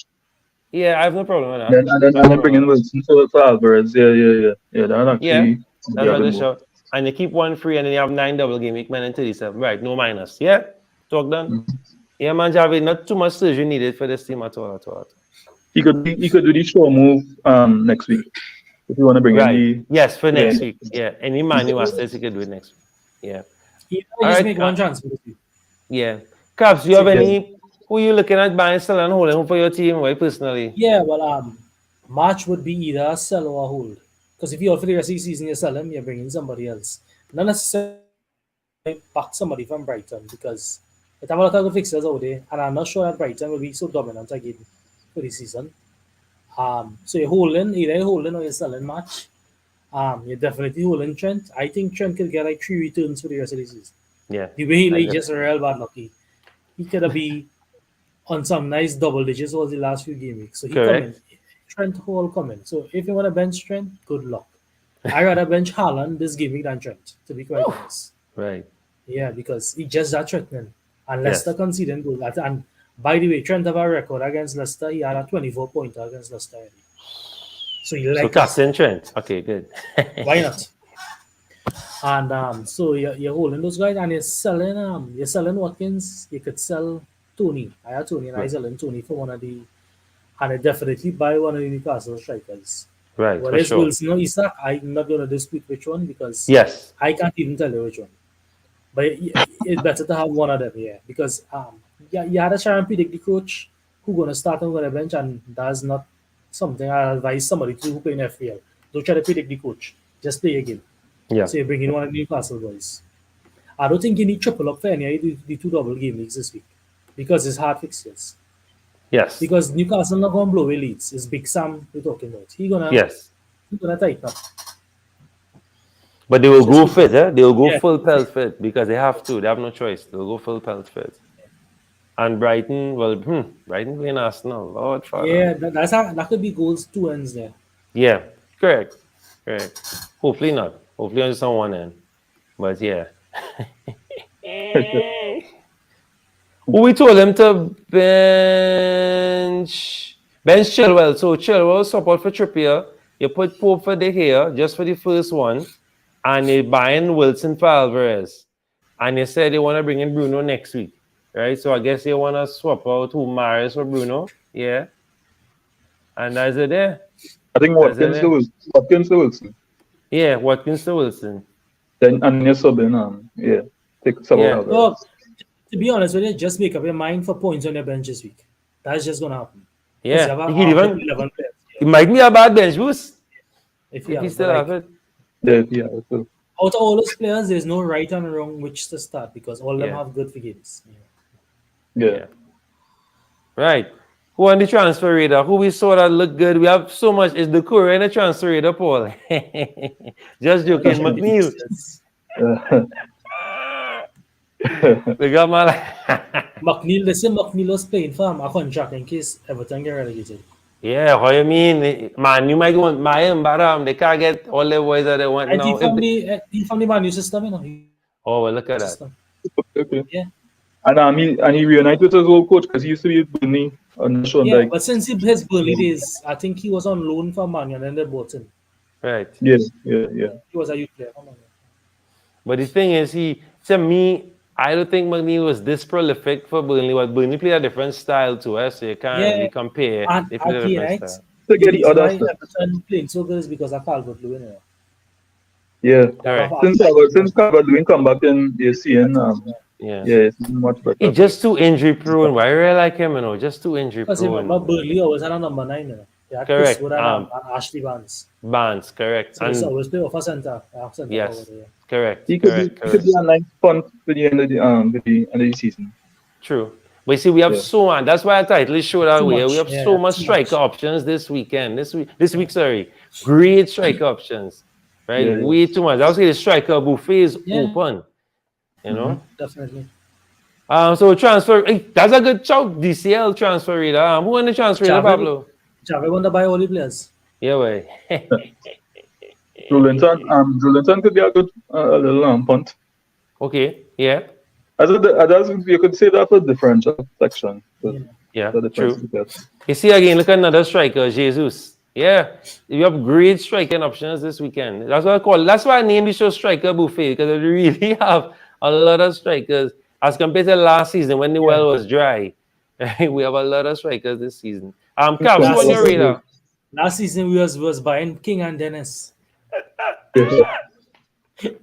[SPEAKER 2] I have no problem with that.
[SPEAKER 3] And then bring in Wilson for Alvarez. Yeah. That actually.
[SPEAKER 2] That's what they show. And you keep one free and then you have 9 double game week man and 37. Right, no minus. Yeah? Talk done.
[SPEAKER 3] Mm-hmm.
[SPEAKER 2] Yeah, man, Javi, not too much surgery needed for this team at all.
[SPEAKER 3] He could do the show move next week. If you want to bring in the
[SPEAKER 2] yes, for next week. Yeah. Any man who has this, he could do it next week. Yeah.
[SPEAKER 4] Just make one transfer this week.
[SPEAKER 2] Yeah. Caps, do you have any who you looking at buying, selling, and holding for your team, right, personally?
[SPEAKER 4] Yeah, well, March would be either a sell or a hold. Because if you're for the rest of the season, you're selling, you're bringing somebody else. Not necessarily back somebody from Brighton because they have a lot of good fixtures out there, and I'm not sure that Brighton will be so dominant again for the season. So you're holding, either you're holding or you're selling March. You're definitely holding Trent. I think Trent could get like 3 returns for the rest of the season.
[SPEAKER 2] Yeah.
[SPEAKER 4] The way he just real bad lucky. He could have been on some nice double digits over the last few game weeks. So he coming. Trent Hall coming. So if you want to bench Trent, good luck. I rather bench Haaland this game week than Trent, to be quite honest.
[SPEAKER 2] Right.
[SPEAKER 4] Yeah, because he just that threatening. And Leicester conceding goals. And by the way, Trent have a record against Leicester. He had a 24-pointer against Leicester. So you like
[SPEAKER 2] captain Trent. Okay, good.
[SPEAKER 4] Why not? And so you're holding those guys and you're selling Watkins. You could sell Tony. I had Tony and I selling Tony for one of the, and I definitely buy one of the Newcastle strikers.
[SPEAKER 2] Right.
[SPEAKER 4] Whether it's Wilson or Isak, I'm not going to dispute which one because I can't even tell you which one. But it's better to have one of them, because you had a try and predict the coach who going to start and going to bench, and that's not something I advise somebody to who play in FPL. Don't try to predict the coach. Just play a game.
[SPEAKER 2] Yeah.
[SPEAKER 4] So you bring in one of the Newcastle boys. I don't think you need triple up for any of the 2 double game weeks this week because it's hard fixtures.
[SPEAKER 2] Yes.
[SPEAKER 4] Because Newcastle not going to blow away Leeds. It's Big Sam we're talking about. He gonna tighten up.
[SPEAKER 2] But they will
[SPEAKER 4] Just
[SPEAKER 2] go
[SPEAKER 4] because-
[SPEAKER 2] fit, eh? They will go
[SPEAKER 4] Yeah.
[SPEAKER 2] full pelt fit because they have to. They have no choice. They'll go full pelt fit. And Brighton, well, Brighton playing Arsenal. Lord Father.
[SPEAKER 4] Yeah, that could be goals 2 ends there.
[SPEAKER 2] Yeah, correct. Hopefully not. Hopefully on just on one end. But yeah. Well, we told him to bench Chilwell. So Chilwell support for Trippier. You put Pope for De Gea just for the first one. And you're buying Wilson for Alvarez. And you said they want to bring in Bruno next week. Right? So I guess they want to swap out Mahrez for Bruno. Yeah. And that's it there.
[SPEAKER 3] I think Watkins to Wilson.
[SPEAKER 2] Yeah, Watkins to Wilson.
[SPEAKER 3] Then and you're subbing take sub
[SPEAKER 2] Yeah.
[SPEAKER 3] out.
[SPEAKER 4] Well, to be honest with you, just make up your mind for points on your bench this week. That's just gonna happen.
[SPEAKER 2] Yeah.
[SPEAKER 4] You have
[SPEAKER 2] He could even,
[SPEAKER 4] 11 players.
[SPEAKER 2] it might be a bad bench boost.
[SPEAKER 4] If
[SPEAKER 2] If he still have it.
[SPEAKER 3] Yeah. So.
[SPEAKER 4] Out of all those players, there's no right and wrong which to start because all of them
[SPEAKER 2] Yeah.
[SPEAKER 4] have good games.
[SPEAKER 3] Yeah.
[SPEAKER 2] Right. Who on the transfer radar? Who we saw that look good? We have so much. Is the Korea in the transfer radar, Paul? Just joking. McNeil. We got my
[SPEAKER 4] McNeil was playing for him a contract in case Everton get relegated.
[SPEAKER 2] Yeah, how you mean? Man, you might want Mayim Baram. They can't get all the boys that they want
[SPEAKER 4] And
[SPEAKER 2] now.
[SPEAKER 4] he from the Man U system, you know.
[SPEAKER 2] Oh, well, look at that.
[SPEAKER 4] System.
[SPEAKER 3] Okay.
[SPEAKER 4] Yeah.
[SPEAKER 3] And he reunited with his old coach because he used to be with Burnley on the show.
[SPEAKER 4] Yeah,
[SPEAKER 3] Like,
[SPEAKER 4] but since his Burnley days, I think he was on loan for Man U and then they bought him.
[SPEAKER 2] Right.
[SPEAKER 3] yeah.
[SPEAKER 4] He was a youth player for Man U.
[SPEAKER 2] But the thing is, to me, I don't think McNeil was this prolific for Burnley. But Burnley played a different style to us, so you can't really compare.
[SPEAKER 4] And
[SPEAKER 2] They played a
[SPEAKER 4] again,
[SPEAKER 2] different
[SPEAKER 4] right?
[SPEAKER 2] style.
[SPEAKER 3] To get the
[SPEAKER 4] reason
[SPEAKER 3] other
[SPEAKER 4] why
[SPEAKER 3] stuff.
[SPEAKER 4] Everton playing so good is because of Calvert-Lewin. You know.
[SPEAKER 3] Yeah.
[SPEAKER 2] Correct.
[SPEAKER 3] Since Calvert-Lewin come back in, you're seeing
[SPEAKER 2] Yeah.
[SPEAKER 3] it's much better.
[SPEAKER 2] He's just too injury prone. Why I really like him, just too injury
[SPEAKER 4] Because remember,
[SPEAKER 2] prone.
[SPEAKER 4] Burnley always had a number 9. You know. They had
[SPEAKER 2] Correct.
[SPEAKER 4] Chris Wood and Ashley Barnes.
[SPEAKER 2] Barnes, correct.
[SPEAKER 4] So they always play off a centre.
[SPEAKER 2] Yes.
[SPEAKER 4] Forward, yeah.
[SPEAKER 2] Correct.
[SPEAKER 3] He could be a nice punt for the end of the end of the season.
[SPEAKER 2] True. But you see, we have so much. That's why I tightly showed that
[SPEAKER 4] Too
[SPEAKER 2] way.
[SPEAKER 4] much,
[SPEAKER 2] We have
[SPEAKER 4] yeah,
[SPEAKER 2] so much
[SPEAKER 4] too
[SPEAKER 2] striker
[SPEAKER 4] much.
[SPEAKER 2] options this weekend. This week, sorry. Great striker options. Right?
[SPEAKER 3] Yeah.
[SPEAKER 2] Way too much. I would say the striker buffet is
[SPEAKER 4] Yeah.
[SPEAKER 2] open. You know?
[SPEAKER 4] Definitely.
[SPEAKER 2] So transfer, that's a good shout. DCL transfer reader. Who on the transfer reader,
[SPEAKER 4] Javi.
[SPEAKER 2] Pablo?
[SPEAKER 4] Javi want to buy all the players.
[SPEAKER 2] Yeah, way.
[SPEAKER 3] Julian could be a good a little punt.
[SPEAKER 2] Okay. Yeah.
[SPEAKER 3] As you could say that for differential section.
[SPEAKER 2] Yeah.
[SPEAKER 3] The
[SPEAKER 2] True.
[SPEAKER 3] difference because-
[SPEAKER 2] You see again, look at another striker, Jesus. Yeah, you have great striking options this weekend. That's what I call. That's why I named the show Striker Buffet because we really have a lot of strikers as compared to last season when the well was dry. We have a lot of strikers this season. Caps, who on your radar?
[SPEAKER 4] Last season we was buying King and Dennis. King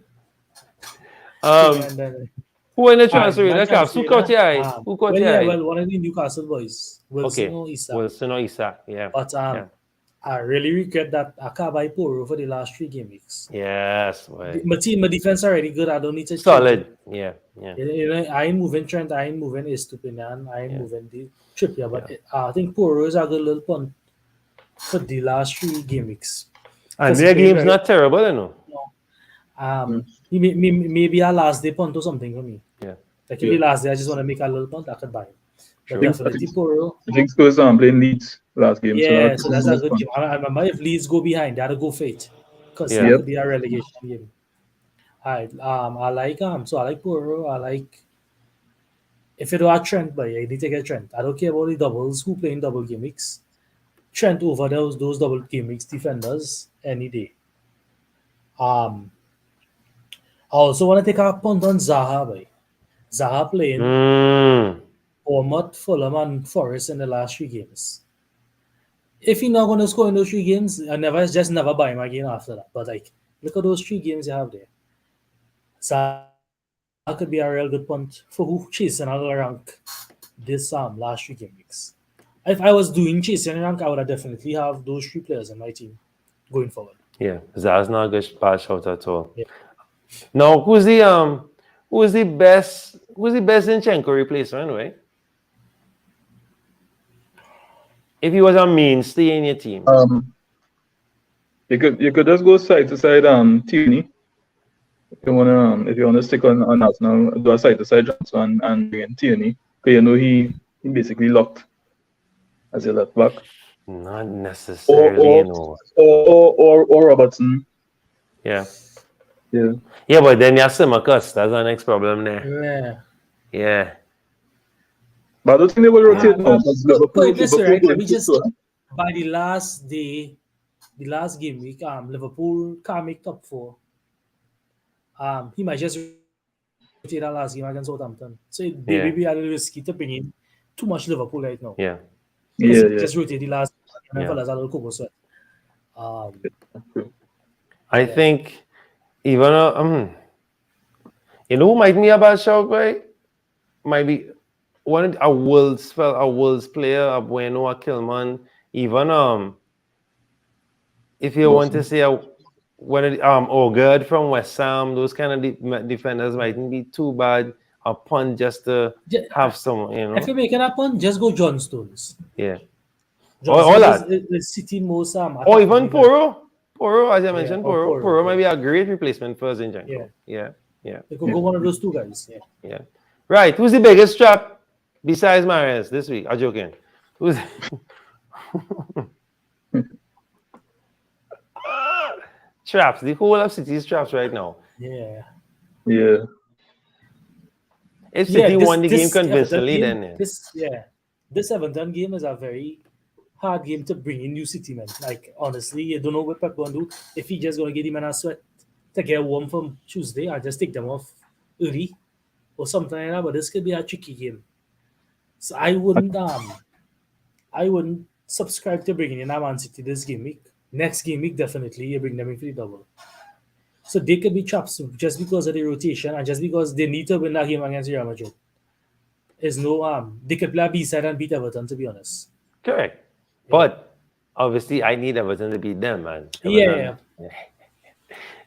[SPEAKER 4] and Dennis.
[SPEAKER 2] Who in the transfer radar?
[SPEAKER 4] My
[SPEAKER 2] Caps, who caught your eye? Who caught your eye?
[SPEAKER 4] Well, one of the Newcastle boys, Wilson
[SPEAKER 2] Okay,
[SPEAKER 4] or Issa.
[SPEAKER 2] Wilson or Issa, yeah.
[SPEAKER 4] But
[SPEAKER 2] yeah.
[SPEAKER 4] I really regret that I can't buy Poro for the last 3 game weeks.
[SPEAKER 2] Yes, well,
[SPEAKER 4] My defense already good. I don't need to change
[SPEAKER 2] solid.
[SPEAKER 4] it.
[SPEAKER 2] Yeah.
[SPEAKER 4] You know, I ain't moving Trent. I ain't moving Estupinan. I ain't moving the Trippier. But I think Poro is a good little punt for the last 3 game weeks.
[SPEAKER 2] And their game's not terrible, you know.
[SPEAKER 4] Maybe a last day punt or something for me.
[SPEAKER 2] Yeah.
[SPEAKER 4] Like if the last day I just want to make a little punt, I could buy it. But
[SPEAKER 2] True.
[SPEAKER 4] definitely Poro.
[SPEAKER 3] I think Spurs playing Leeds last game.
[SPEAKER 4] Yeah, so that's a good game. I remember if Leeds go behind, they had to go for it because it could be a relegation game. I like Poro. I like if you don't have Trent, but you need to get Trent. I don't care about the doubles who playing double game weeks. Trent over those double game weeks defenders any day. I also want to take a punt on Zaha, boy. Zaha playing Bournemouth, Fulham, and Forest in the last 3 games. If he's not going to score in those 3 games, I never buy him again after that. But like, look at those 3 games you have there. Zaha could be a real good punt for who chasing another rank this last 3 game weeks. If I was doing chasing rank, I would have definitely have those 3 players in my team going forward.
[SPEAKER 2] Yeah, that's not a good bad shout at all.
[SPEAKER 4] Yeah.
[SPEAKER 2] Now, who's who is the best Zinchenko replacement, right? If he was a mainstay in your team.
[SPEAKER 3] You could just go side to side Tierney. If you wanna stick on us now, do a side to side transfer and bring in Tierney. Because you know he basically locked as a left back.
[SPEAKER 2] Not necessarily, you know.
[SPEAKER 3] Or Robertson.
[SPEAKER 2] Yeah.
[SPEAKER 3] Yeah.
[SPEAKER 2] Yeah, but then you have Simacus. That's the next problem there. Yeah.
[SPEAKER 3] But I don't think they will rotate now.
[SPEAKER 4] Put it this way, right? Let me
[SPEAKER 3] Liverpool
[SPEAKER 4] just by the last game week, Liverpool can't make top 4. He might just rotate that last game against Southampton. So it may be a little risky to bring in too much Liverpool right now.
[SPEAKER 2] Yeah.
[SPEAKER 4] Just rotate the last and then a little cover sweat.
[SPEAKER 2] I think even you know who might be a bad shout, right? Might be one a Wolves player, a Bueno, a Kilman, even if you want to say one of the good from West Ham, those kind of defenders mightn't be too bad. A punt just to have some, you know.
[SPEAKER 4] If you're making a punt, just go John Stones.
[SPEAKER 2] Yeah.
[SPEAKER 4] All that. The City most
[SPEAKER 2] or even Poro. Poro, as I mentioned, Poro might be a great replacement for Zinchenko. Yeah.
[SPEAKER 4] You could go one of those two guys.
[SPEAKER 2] Yeah. Right. Who's the biggest trap besides Mahrez this week? I'm joking. Who's traps? The whole of City's traps right now.
[SPEAKER 4] Yeah.
[SPEAKER 2] If City won the game convincingly, then
[SPEAKER 4] this Everton game is a very hard game to bring in new City, man. Like honestly, you don't know what Pep gonna do. If he just gonna get him in a sweat to get warm from Tuesday, I just take them off early or something like that. But this could be a tricky game. So I wouldn't subscribe to bringing in a Man City this game week. Next game week, definitely you bring them in for the double. So they could be traps just because of the rotation and just because they need to win that game against Real Madrid. There's no they could play a B-side and beat Everton, to be honest.
[SPEAKER 2] Correct. But obviously I need Everton to beat them, man.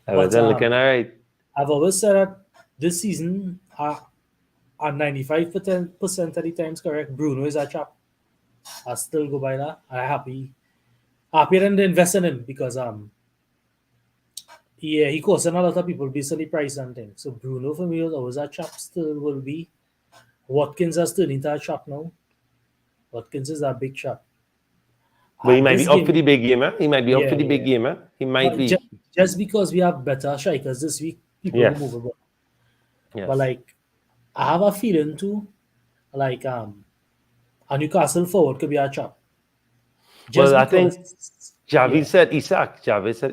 [SPEAKER 2] Everton looking all right.
[SPEAKER 4] I've always said that this season, at 95% of the times correct, Bruno is a trap. I still go by that. I'm happy and invest in him because he costs a lot of people based on the price and things. So Bruno for me was always a trap, still will be. Watkins has turned into a trap now. Watkins is a big trap.
[SPEAKER 2] But he might be up for the big game, He might be up for the big game, He might be.
[SPEAKER 4] Just because we have better strikers this week, people will move about.
[SPEAKER 2] Yes.
[SPEAKER 4] But I have a feeling too, a Newcastle forward could be a trap.
[SPEAKER 2] I think Javid said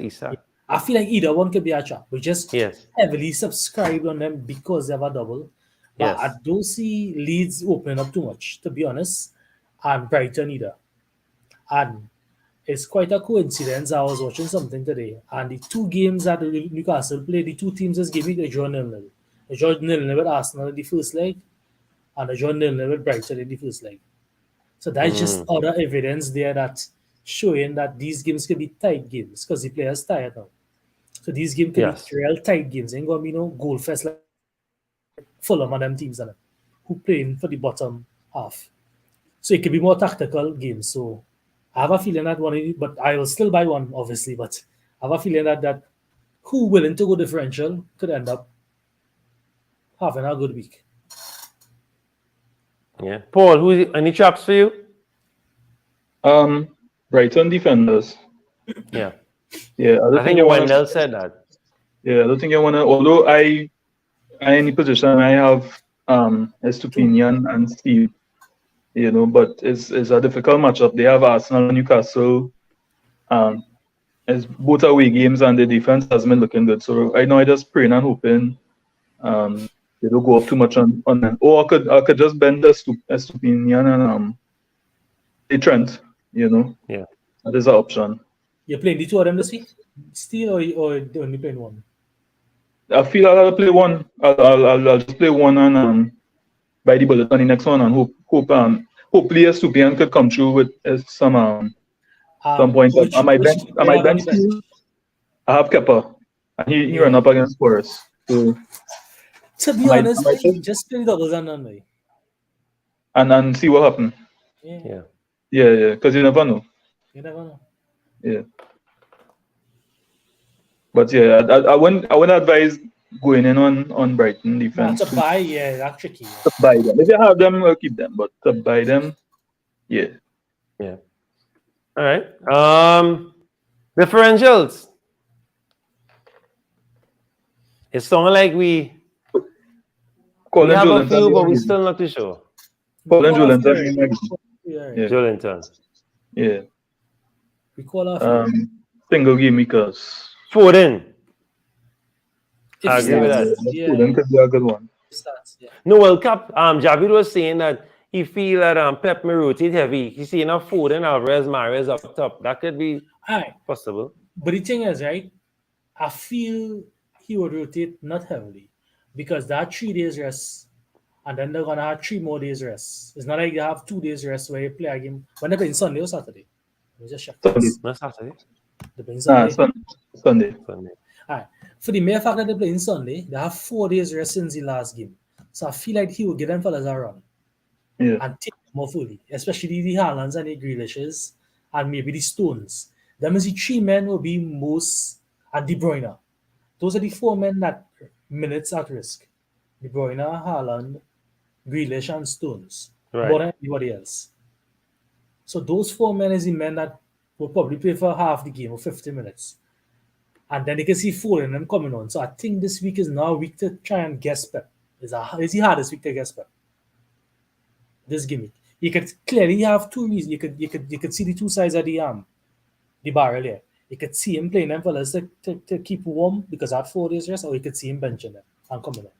[SPEAKER 2] Isak.
[SPEAKER 4] I feel like either one could be a trap. We just heavily subscribed on them because they have a double. But I don't see Leeds opening up too much, to be honest, and Brighton either. And it's quite a coincidence. I was watching something today, and the two games that Newcastle played, the two teams this game, they draw 0-0. They draw 0-0 with Arsenal in the first leg, and they draw 0-0 with Brighton in the first leg. So that's just other evidence there that showing that these games could be tight games because the players tired now. So these games could be real tight games. Ain't gonna be no goal fest like Fulham and them teams who playing for the bottom half. So it could be more tactical games. So I have a feeling that but I will still buy one, obviously. But I have a feeling that who willing to go differential could end up having a good week.
[SPEAKER 2] Yeah, Paul, any traps for you?
[SPEAKER 3] Brighton defenders.
[SPEAKER 2] Yeah.
[SPEAKER 3] I
[SPEAKER 2] think Wendell said that.
[SPEAKER 3] Yeah, I don't think I wanna. Although I in the position I have Estupinian and Steve. But it's a difficult matchup. They have Arsenal and Newcastle. It's both away games and the defense has been looking good. So I know I just praying and hoping they don't go up too much on them. Or I could just bend the Estupinian and the Trent. Yeah. That is an option.
[SPEAKER 4] You're playing the two of them this week, still, or only playing one?
[SPEAKER 3] I feel I'll play one. I'll just play one and buy the bullet on the next one and hopefully Estupian could come through with some point. I might bench. I have Kepa, and he ran up against Spurs.
[SPEAKER 4] To be
[SPEAKER 3] I might-
[SPEAKER 4] honest,
[SPEAKER 3] I might
[SPEAKER 4] boy,
[SPEAKER 3] just-
[SPEAKER 4] just play the doubles and none, boy.
[SPEAKER 3] and see what happens.
[SPEAKER 2] Yeah.
[SPEAKER 3] Yeah, because you never know.
[SPEAKER 4] You never know.
[SPEAKER 3] Yeah. But yeah, I wouldn't advise going in on Brighton
[SPEAKER 4] Nah,
[SPEAKER 3] defense
[SPEAKER 4] to buy, yeah, that's tricky.
[SPEAKER 3] to buy them. If you have them, we'll keep them. But to buy them, yeah.
[SPEAKER 2] Yeah. All right. Differentials. It sounds like we
[SPEAKER 3] Colin
[SPEAKER 2] have a
[SPEAKER 3] Jolinton,
[SPEAKER 2] few, but we're still not too sure.
[SPEAKER 3] Colin
[SPEAKER 4] Call off
[SPEAKER 3] Jolinton,
[SPEAKER 4] here.
[SPEAKER 3] yeah.
[SPEAKER 4] Yeah,
[SPEAKER 2] Jolinton.
[SPEAKER 3] Yeah.
[SPEAKER 4] we call off here.
[SPEAKER 3] Single game makers.
[SPEAKER 2] Foden.
[SPEAKER 4] If
[SPEAKER 2] I
[SPEAKER 4] he
[SPEAKER 2] agree with
[SPEAKER 4] starts,
[SPEAKER 2] that.
[SPEAKER 4] yeah,
[SPEAKER 3] Foden could be a good one.
[SPEAKER 4] if he starts, yeah.
[SPEAKER 2] No, well, Javid was saying that he feel that Pep may rotate heavy. He's seeing a Foden, Alvarez, Mahrez up top. That could be
[SPEAKER 4] Aye.
[SPEAKER 2] possible.
[SPEAKER 4] But the thing is, right, I feel he would rotate not heavily because they had 3 days rest and then they're going to have 3 more days rest. It's not like you have 2 days rest where you play a game. When they play Sunday or Saturday? Let me just check
[SPEAKER 3] Sunday.
[SPEAKER 4] this.
[SPEAKER 2] Not Saturday.
[SPEAKER 4] They play
[SPEAKER 3] Ah,
[SPEAKER 4] Sunday.
[SPEAKER 3] Sunday.
[SPEAKER 2] Sunday.
[SPEAKER 4] Alright. For the mere fact that they play Sunday, they have 4 days rest since the last game. So I feel like he will give them fellas a run
[SPEAKER 3] Yeah.
[SPEAKER 4] and take them more fully, especially the Haalands and the Grealishes and maybe the Stones. Them as the 3 men will be most and De Bruyne. Those are the 4 men that minutes at risk. De Bruyne, Haaland, Grealish, and Stones.
[SPEAKER 2] Right.
[SPEAKER 4] More than anybody else. So those 4 men is the men that will probably play for half the game or 50 minutes. And then they can see 4 of them coming on. So I think this week is now a week to try and guess Pep. It's the hardest week to guess Pep. This gimmick. You could clearly have 2 reasons. You could see the 2 sides of the barrel here. You could see him playing them fellas to keep warm because at 4 days rest, or you could see him benching them and coming on.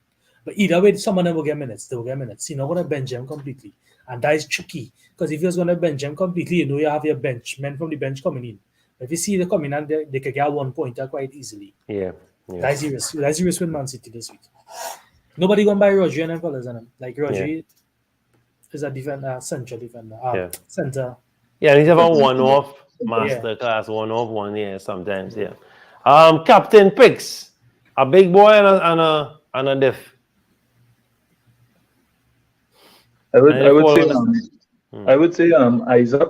[SPEAKER 4] But either way, some of them will get minutes. They will get minutes. You're not going to bench them completely. And that is tricky. Because if you're going to bench them completely, you know you have your bench, men from the bench coming in. But if you see them coming in, they could get 1 pointer quite easily.
[SPEAKER 2] Yeah.
[SPEAKER 4] That's the risk. That's the risk with Man City this week. Nobody going to buy Rodri and them fellas. Like Rodri is a defender, central defender. Center.
[SPEAKER 2] Yeah, and he's have a one-off masterclass, one-off one, sometimes, Captain picks. A big boy and a diff.
[SPEAKER 3] I would say Isaac.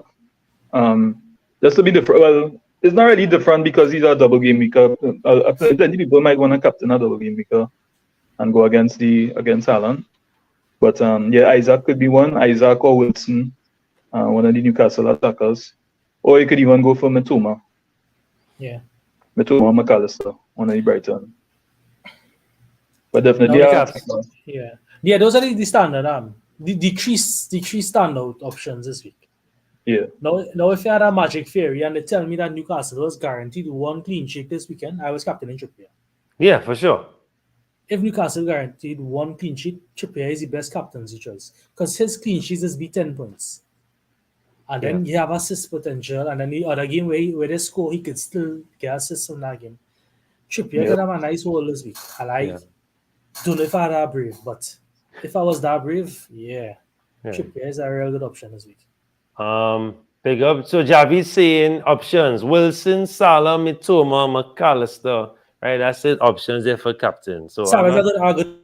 [SPEAKER 3] Just to be different. Well, it's not really different because he's a double game maker. Plenty people might want to captain a double game maker and go against Haaland. But Isaac could be one. Isaac or Wilson, one of the Newcastle attackers, or you could even go for Mitoma.
[SPEAKER 4] Yeah.
[SPEAKER 3] Mitoma McAllister, one of the Brighton. But definitely,
[SPEAKER 4] yeah. Those are the standard the three standout options this week.
[SPEAKER 3] Yeah.
[SPEAKER 4] Now, if you had a magic fairy and they tell me that Newcastle was guaranteed 1 clean sheet this weekend, I was captaining Trippier.
[SPEAKER 2] Yeah, for sure.
[SPEAKER 4] If Newcastle guaranteed 1 clean sheet, Trippier is the best captaincy choice because his clean sheets is be 10 points. And then you have assist potential, and then the other game where they score, he could still get assists from that game. Trippier could have a nice haul this week. Don't know if I that brave, but if I was that brave, Trippier is a real good option this week.
[SPEAKER 2] Big up. So Javi's saying options: Wilson, Salah, Mitoma, McAllister. Right, that's it. Options there for captain. So
[SPEAKER 4] Salah's a good.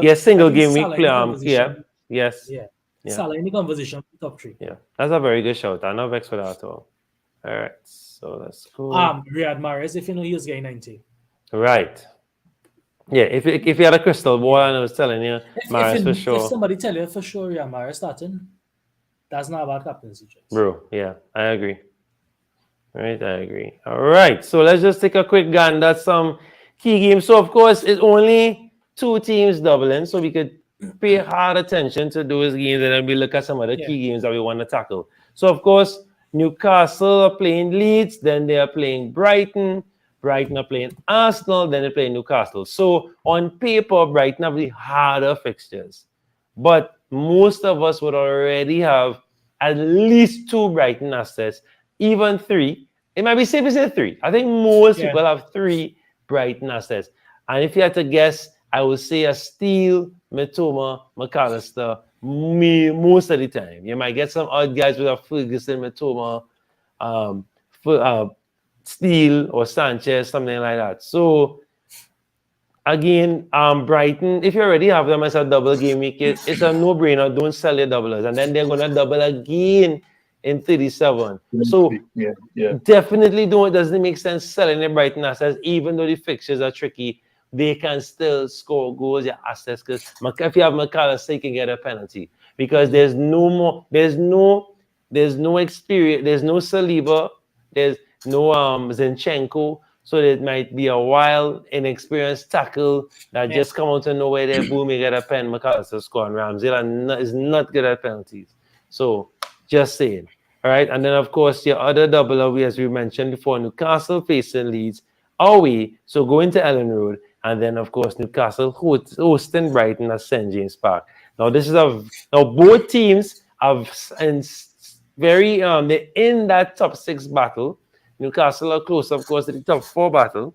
[SPEAKER 2] Yes, single game week play. Yes.
[SPEAKER 4] Yeah. Salah in the conversation, top 3.
[SPEAKER 2] Yeah, that's a very good shout. I'm not vexed for that at all. All right, so let's go.
[SPEAKER 4] Riyad Mahrez, if you know he was getting 90.
[SPEAKER 2] Right. Yeah, if you had a crystal ball and I was telling you, Mahrez for sure.
[SPEAKER 4] If somebody tell you for sure Riyad Mahrez starting, that's not a bad captaincy choice.
[SPEAKER 2] Bro, yeah, I agree. Right, I agree. All right, so let's just take a quick gander at some key games. So, of course, it's only 2 teams doubling, so we could pay hard attention to those games and then we look at some of the key games that we want to tackle. So, of course, Newcastle are playing Leeds, then they are playing Brighton. Brighton are playing Arsenal, then they're playing Newcastle. So, on paper, Brighton have the harder fixtures. But most of us would already have at least 2 Brighton assets, even 3. It might be safe to say 3. I think most people have 3 Brighton assets. And if you had to guess, I would say a Steele, Mitoma, McAllister, most of the time. You might get some odd guys with a Ferguson, Mitoma, Steele or Sanchez, something like that. So again, Brighton, if you already have them as a double game week, it's a no-brainer. Don't sell your doublers. And then they're going to double again in 37. So
[SPEAKER 3] yeah.
[SPEAKER 2] definitely don't. It doesn't make sense selling the Brighton assets, even though the fixtures are tricky. They can still score goals, your assets. Because if you have McAllister, you can get a penalty. Because there's no experience, there's no Saliba, there's no Zinchenko. So it might be a wild, inexperienced tackle that just come out of nowhere there, boom, you get a pen, McAllister score, and Ramsdale is not good at penalties. So just saying. All right, and then of course your other double away, as we mentioned before, Newcastle facing Leeds away, so going to Ellen Road, and then of course Newcastle hosting Brighton at St James Park. Now this is now both teams have they're in that top 6 battle. Newcastle are close, of course, to the top 4 battle.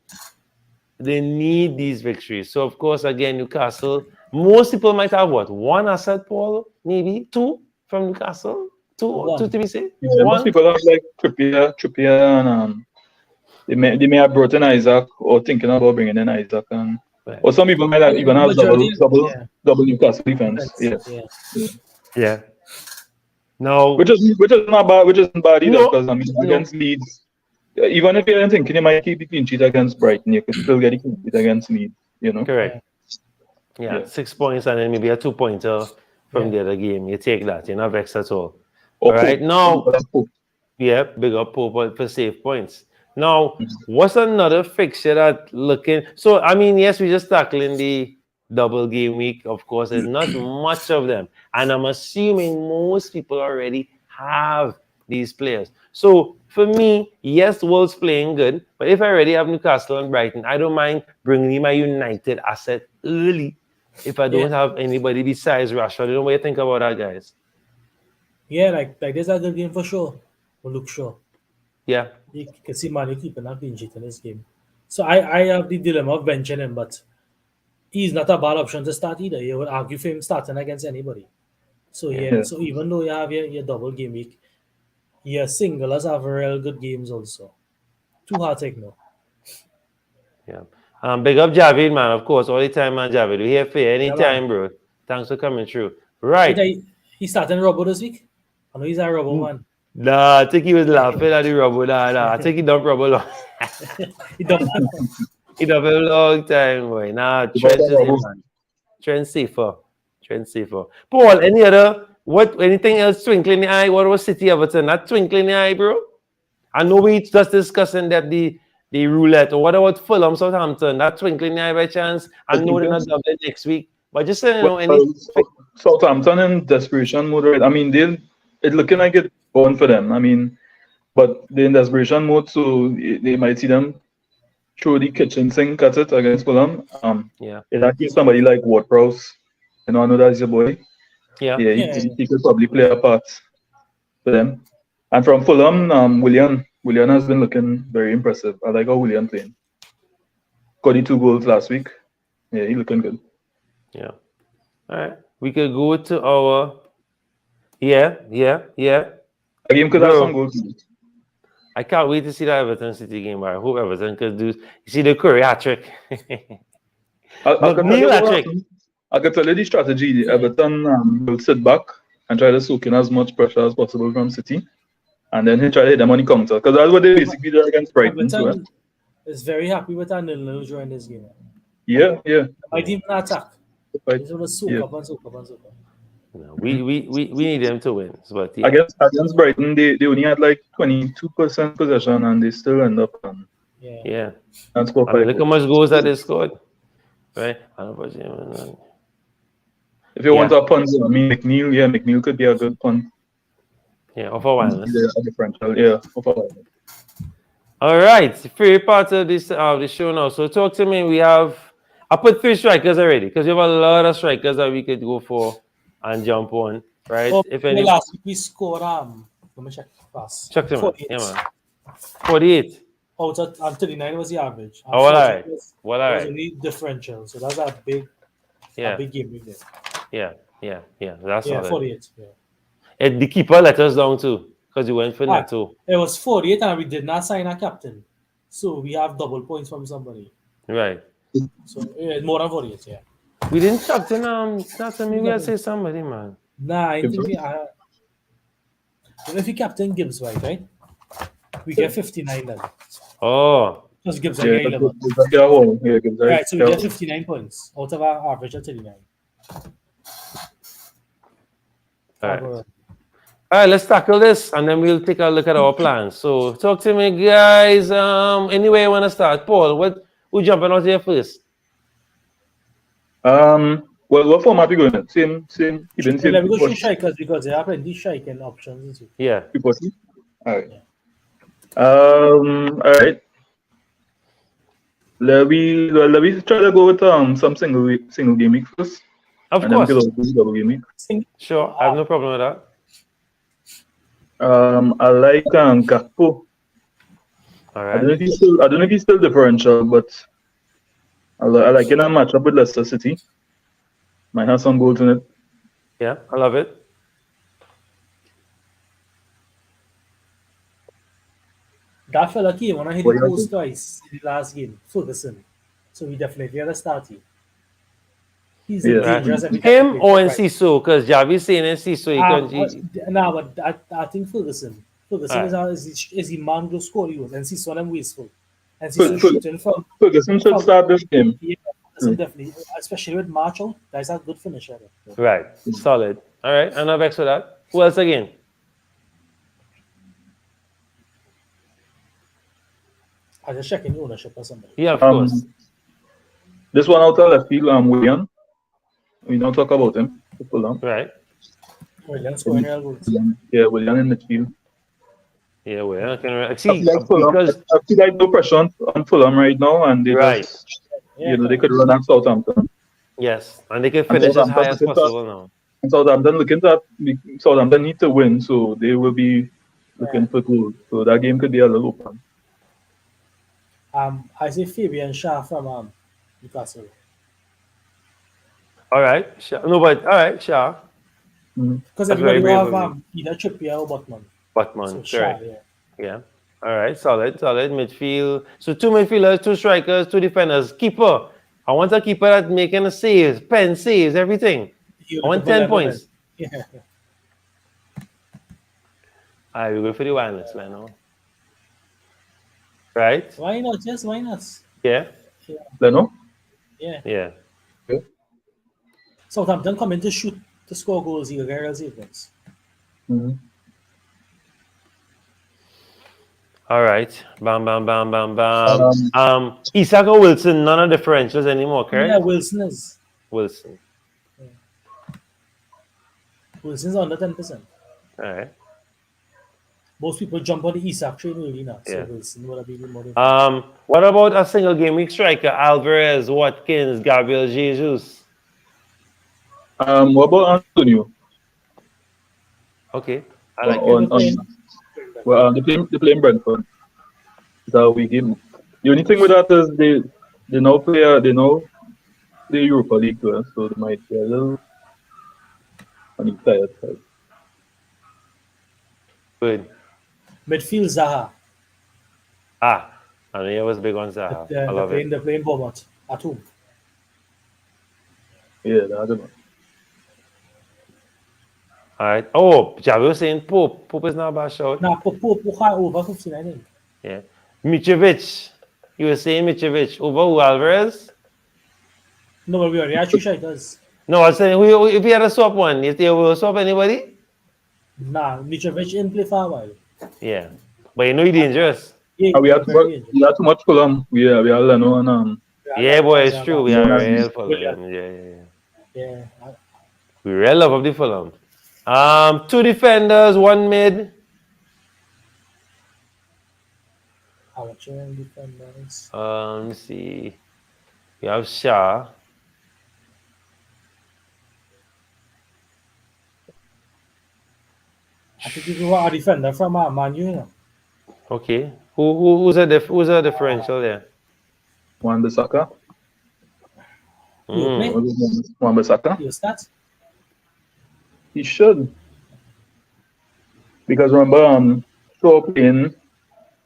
[SPEAKER 2] They need these victories. So of course, again, Newcastle. Most people might have what, 1 asset, Paul, maybe 2 from Newcastle. Two to be safe.
[SPEAKER 3] Yeah, most people have like Trippier, and they may have brought in Isaac or thinking about bringing in Isaac, and or some people might have even have double Newcastle defense.
[SPEAKER 2] Yeah. No,
[SPEAKER 3] which is not bad. Which isn't bad either, because against Leeds, even if you're thinking you might keep the clean sheet against Brighton, you could still get the clean sheet against Leeds.
[SPEAKER 2] Correct. Yeah, 6 points and then maybe a 2-pointer from the other game. You take that. You're not vexed at all. All right, now, big up Pope for safe points. Now, what's another fixture that looking? So, I mean, yes, we're just tackling the double game week. Of course, there's not much of them. And I'm assuming most people already have these players. So, for me, yes, Wolves playing good. But if I already have Newcastle and Brighton, I don't mind bringing in my United asset early if I don't have anybody besides Rashford. I don't know what you think about that, guys.
[SPEAKER 4] Yeah, like this is a good game for sure. For Luke Shaw.
[SPEAKER 2] Yeah.
[SPEAKER 4] You can see Man keeping a clean sheet in this game. So I have the dilemma of benching him, but he's not a bad option to start either. You would argue for him starting against anybody. So so even though you have your double game week, your singles have real good games also. Too hard to ignore.
[SPEAKER 2] Yeah. Big up Javid, man, of course. All the time, man, Javid. We're here for you anytime, bro. Thanks for coming through. Right.
[SPEAKER 4] He's starting Robo this week? I know he's a Robo one.
[SPEAKER 2] Nah, I think he was laughing at the Robo. Nah. I think he dumped Robo long.
[SPEAKER 4] He dumped
[SPEAKER 2] a long time, boy. Nah, Trent safer. Paul, anything else twinkling in the eye? What was City Everton? Not twinkling in the eye, bro? I know we just discussing that the roulette. Or what about Fulham, Southampton? That twinkling in the eye by chance? I know they're not double next week. But just saying,
[SPEAKER 3] Southampton in desperation mode, right? I mean, it's looking like it's going for them. I mean, but they're in desperation mode, so they might see them throw the kitchen sink at it against Fulham. It's actually somebody like Ward-Prowse. I know that's your boy. He could probably play a part for them. And from Fulham, Willian has been looking very impressive. I like how Willian playing. Got 2 goals last week. Yeah, he's looking good.
[SPEAKER 2] Yeah. All right. We could go to our Yeah.
[SPEAKER 3] A game could have some goals.
[SPEAKER 2] I can't wait to see that Everton City game. I hope Everton could do. You see the Curry hat trick.
[SPEAKER 3] I can tell you the strategy. Everton will sit back and try to soak in as much pressure as possible from City, and then he try to hit them on the counter, because that's what they basically did against Brighton.
[SPEAKER 4] Everton is very happy with our 0-0 during this game.
[SPEAKER 3] Yeah.
[SPEAKER 4] My team attack. He's going to soak up.
[SPEAKER 2] No, we need them to win. But
[SPEAKER 3] against Brighton, they only had like 22% possession, and they still end up. And score
[SPEAKER 2] look how much goals that they scored. Right?
[SPEAKER 3] If you want a punt, I mean, McNeil could be a good punt.
[SPEAKER 2] Yeah, of a while. All right, favorite part of this the show now. So talk to me. I put 3 strikers already, because we have a lot of strikers that we could go for and jump on, right?
[SPEAKER 4] Last week we scored. Let me check fast.
[SPEAKER 2] Check them. Yeah, man. 48.
[SPEAKER 4] Out of 39 was the average.
[SPEAKER 2] Oh, all right.
[SPEAKER 4] Was only differential, so that's a big game with it.
[SPEAKER 2] Yeah. That's
[SPEAKER 4] 48.
[SPEAKER 2] The keeper let us down too, because he went for Neto.
[SPEAKER 4] It was 48, and we did not sign a captain, so we have double points from somebody.
[SPEAKER 2] Right.
[SPEAKER 4] So yeah, more than 48, yeah.
[SPEAKER 2] We didn't talk to nothing. Maybe I say somebody, man.
[SPEAKER 4] Nah, I
[SPEAKER 3] Gibbs
[SPEAKER 4] think we if you captain Gibbs White, right? We get 59 then.
[SPEAKER 2] Oh,
[SPEAKER 4] Because Gibbs I
[SPEAKER 3] Yeah,
[SPEAKER 4] get 11.
[SPEAKER 3] yeah, Gibbs,
[SPEAKER 4] Right, so we
[SPEAKER 3] yeah.
[SPEAKER 4] get 59 points out of our average of 39.
[SPEAKER 2] all right. All right, let's tackle this and then we'll take a look at our plans. So talk to me, guys. Anyway, I want to start. Paul, who jumping out here first?
[SPEAKER 3] Well, what format we going in? Same, even same.
[SPEAKER 4] Let me go through strikers because there are plenty striking options.
[SPEAKER 2] Yeah.
[SPEAKER 3] People see? All right.
[SPEAKER 4] Yeah.
[SPEAKER 3] All right. Let me try to go with some single game week first.
[SPEAKER 2] Of
[SPEAKER 3] And then we
[SPEAKER 2] course.
[SPEAKER 3] can go double game week.
[SPEAKER 2] Sure. I have no problem with that.
[SPEAKER 3] I like Gakpo.
[SPEAKER 2] All
[SPEAKER 3] I
[SPEAKER 2] right.
[SPEAKER 3] don't know if he's still differential, but I like in a matchup with Leicester City. Might have some goals in it.
[SPEAKER 2] Yeah, I love it.
[SPEAKER 4] That fella came when I hit
[SPEAKER 3] What
[SPEAKER 4] the
[SPEAKER 3] you
[SPEAKER 4] post twice in the last game, Ferguson. So we definitely had a starty. He's
[SPEAKER 3] Yeah.
[SPEAKER 4] dangerous every
[SPEAKER 2] Right.
[SPEAKER 4] time.
[SPEAKER 2] Him or Enciso? Because Javi's saying Enciso.
[SPEAKER 4] Nah, but I think Ferguson. Ferguson
[SPEAKER 2] Alright.
[SPEAKER 4] is the man to score you, and he's them wasteful. And
[SPEAKER 3] Fer-
[SPEAKER 4] he's
[SPEAKER 3] Fer-
[SPEAKER 4] shooting from.
[SPEAKER 3] Ferguson should start this game.
[SPEAKER 4] Yeah, Ferguson definitely, especially with March out. That's a good finisher.
[SPEAKER 2] Right. Solid. All right. I'm not vexed with that. Who else again?
[SPEAKER 4] I just checking the ownership or somebody.
[SPEAKER 2] Yeah, of course.
[SPEAKER 3] This one out of left field, William. We don't talk about him.
[SPEAKER 2] Right.
[SPEAKER 4] William scoring real goals.
[SPEAKER 3] Yeah, William in midfield.
[SPEAKER 2] Yeah, well, I can
[SPEAKER 3] I
[SPEAKER 2] see
[SPEAKER 3] feel like Fulham,
[SPEAKER 2] because
[SPEAKER 3] I feel like no pressure on Fulham right now, and they
[SPEAKER 2] Right.
[SPEAKER 3] just,
[SPEAKER 4] Yeah,
[SPEAKER 3] they could run at Southampton.
[SPEAKER 2] yes, and they can finish as high as possible now.
[SPEAKER 3] And Southampton need to win, so they will be looking for goals. So that game could be a little open.
[SPEAKER 4] I say Fabian Shah from Newcastle.
[SPEAKER 2] All right. No, but all right, Shah.
[SPEAKER 4] Because
[SPEAKER 2] That's
[SPEAKER 4] everybody
[SPEAKER 2] very
[SPEAKER 4] will
[SPEAKER 2] brave
[SPEAKER 4] have
[SPEAKER 2] of
[SPEAKER 4] either Trippier or Botman.
[SPEAKER 2] Botman,
[SPEAKER 4] So Shah,
[SPEAKER 2] correct.
[SPEAKER 4] yeah.
[SPEAKER 2] Yeah. All right. Solid. Midfield. So 2 midfielders, 2 strikers, 2 defenders. Keeper. I want a keeper that's making a saves, pen saves, everything. I want 10 points.
[SPEAKER 4] Yeah.
[SPEAKER 2] All right, we go for the wireless right now. Right?
[SPEAKER 4] Why not? Yes, why not?
[SPEAKER 2] Yeah.
[SPEAKER 3] Leno?
[SPEAKER 4] Yeah.
[SPEAKER 2] Yeah.
[SPEAKER 4] Southampton come in to shoot to score goals. You get real points.
[SPEAKER 2] All right. Bam, bam, bam, bam, bam. Isak or Wilson, none of differentials anymore, correct?
[SPEAKER 4] Yeah, Wilson is.
[SPEAKER 2] Wilson.
[SPEAKER 4] Wilson's under 10%.
[SPEAKER 2] All right.
[SPEAKER 4] Most people jump on the Isak train early now. So
[SPEAKER 2] Yeah.
[SPEAKER 4] Wilson would have been more than
[SPEAKER 2] What about a single game week striker? Alvarez, Watkins, Gabriel Jesus.
[SPEAKER 3] What about Antonio?
[SPEAKER 2] Okay. I like
[SPEAKER 3] on, Well, they play in Brentford. So we give. The only thing with that is they now play the Europa League to us, so they might be a little on the tired side.
[SPEAKER 2] Good.
[SPEAKER 4] midfield Zaha.
[SPEAKER 2] I know you was big on Zaha. I love it.
[SPEAKER 4] They're playing Bournemouth at home.
[SPEAKER 3] Yeah, that's it.
[SPEAKER 2] All right. Oh, Javi was saying Pope. Pope is not a bad shout.
[SPEAKER 4] Now, Pope over 15, I think.
[SPEAKER 2] Yeah. Mitrovic. You were saying Mitrovic over who, Alvarez?
[SPEAKER 4] No, but we already had 2 strikers.
[SPEAKER 2] No, I was saying if you had a swap one, if you will swap anybody?
[SPEAKER 4] Nah, Mitrovic in play for a while.
[SPEAKER 2] Yeah. But you know he's dangerous.
[SPEAKER 4] Yeah,
[SPEAKER 3] We had too much Fulham. We had Leno and
[SPEAKER 2] Yeah, boy, it's true. We are
[SPEAKER 3] Yeah.
[SPEAKER 2] real Fulham. Yeah.
[SPEAKER 4] Yeah.
[SPEAKER 2] We really love the Fulham. 2 defenders, 1 mid.
[SPEAKER 4] Our chain defenders.
[SPEAKER 2] Let me see. We have Shah.
[SPEAKER 4] I think you are a defender from Man U, you know.
[SPEAKER 2] Okay. Who's a differential there?
[SPEAKER 3] Wan-Bissaka.
[SPEAKER 2] Mm.
[SPEAKER 3] Wan-Bissaka.
[SPEAKER 4] You start?
[SPEAKER 3] He should. Because remember, Shaw playing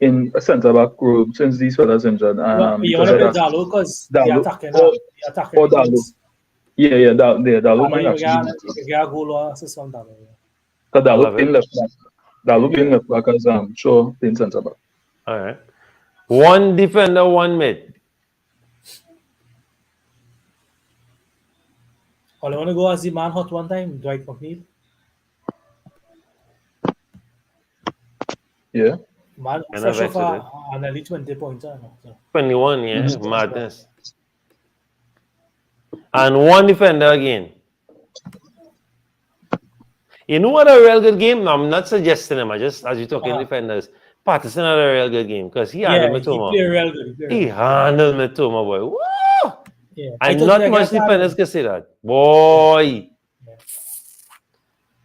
[SPEAKER 3] in a centre back role since these fellas injured.
[SPEAKER 4] You
[SPEAKER 3] Because
[SPEAKER 4] want to
[SPEAKER 3] of
[SPEAKER 4] play
[SPEAKER 3] that,
[SPEAKER 4] Dalo because the
[SPEAKER 3] Dalo
[SPEAKER 4] attacking
[SPEAKER 3] or Dalo.
[SPEAKER 4] defense.
[SPEAKER 3] Yeah, Dalo might
[SPEAKER 4] You
[SPEAKER 3] actually.
[SPEAKER 4] get a goal or assist on Dalo.
[SPEAKER 3] Because
[SPEAKER 2] I
[SPEAKER 3] Dalo
[SPEAKER 2] love
[SPEAKER 3] playing
[SPEAKER 2] it.
[SPEAKER 3] left back. Dalo playing left back as sure playing centre back.
[SPEAKER 2] All right. One defender, one mid.
[SPEAKER 4] All I want to go as the man hot one time, Dwight McNeil.
[SPEAKER 3] Yeah.
[SPEAKER 4] Man,
[SPEAKER 2] And
[SPEAKER 4] fresh
[SPEAKER 2] I
[SPEAKER 4] off
[SPEAKER 2] vexed with it.
[SPEAKER 4] a nearly 20 points. So.
[SPEAKER 2] 21, yeah,
[SPEAKER 3] Mhm.
[SPEAKER 2] madness. And one defender again. You know what a real good game? No, I'm not suggesting him. I just, as you're talking defenders, Patterson had a real good game because he handled
[SPEAKER 4] Yeah, he
[SPEAKER 2] Matoma.
[SPEAKER 4] played real good.
[SPEAKER 2] He handled Matoma, boy. Woo!
[SPEAKER 4] Yeah.
[SPEAKER 2] And not much defenders can say that. Boy.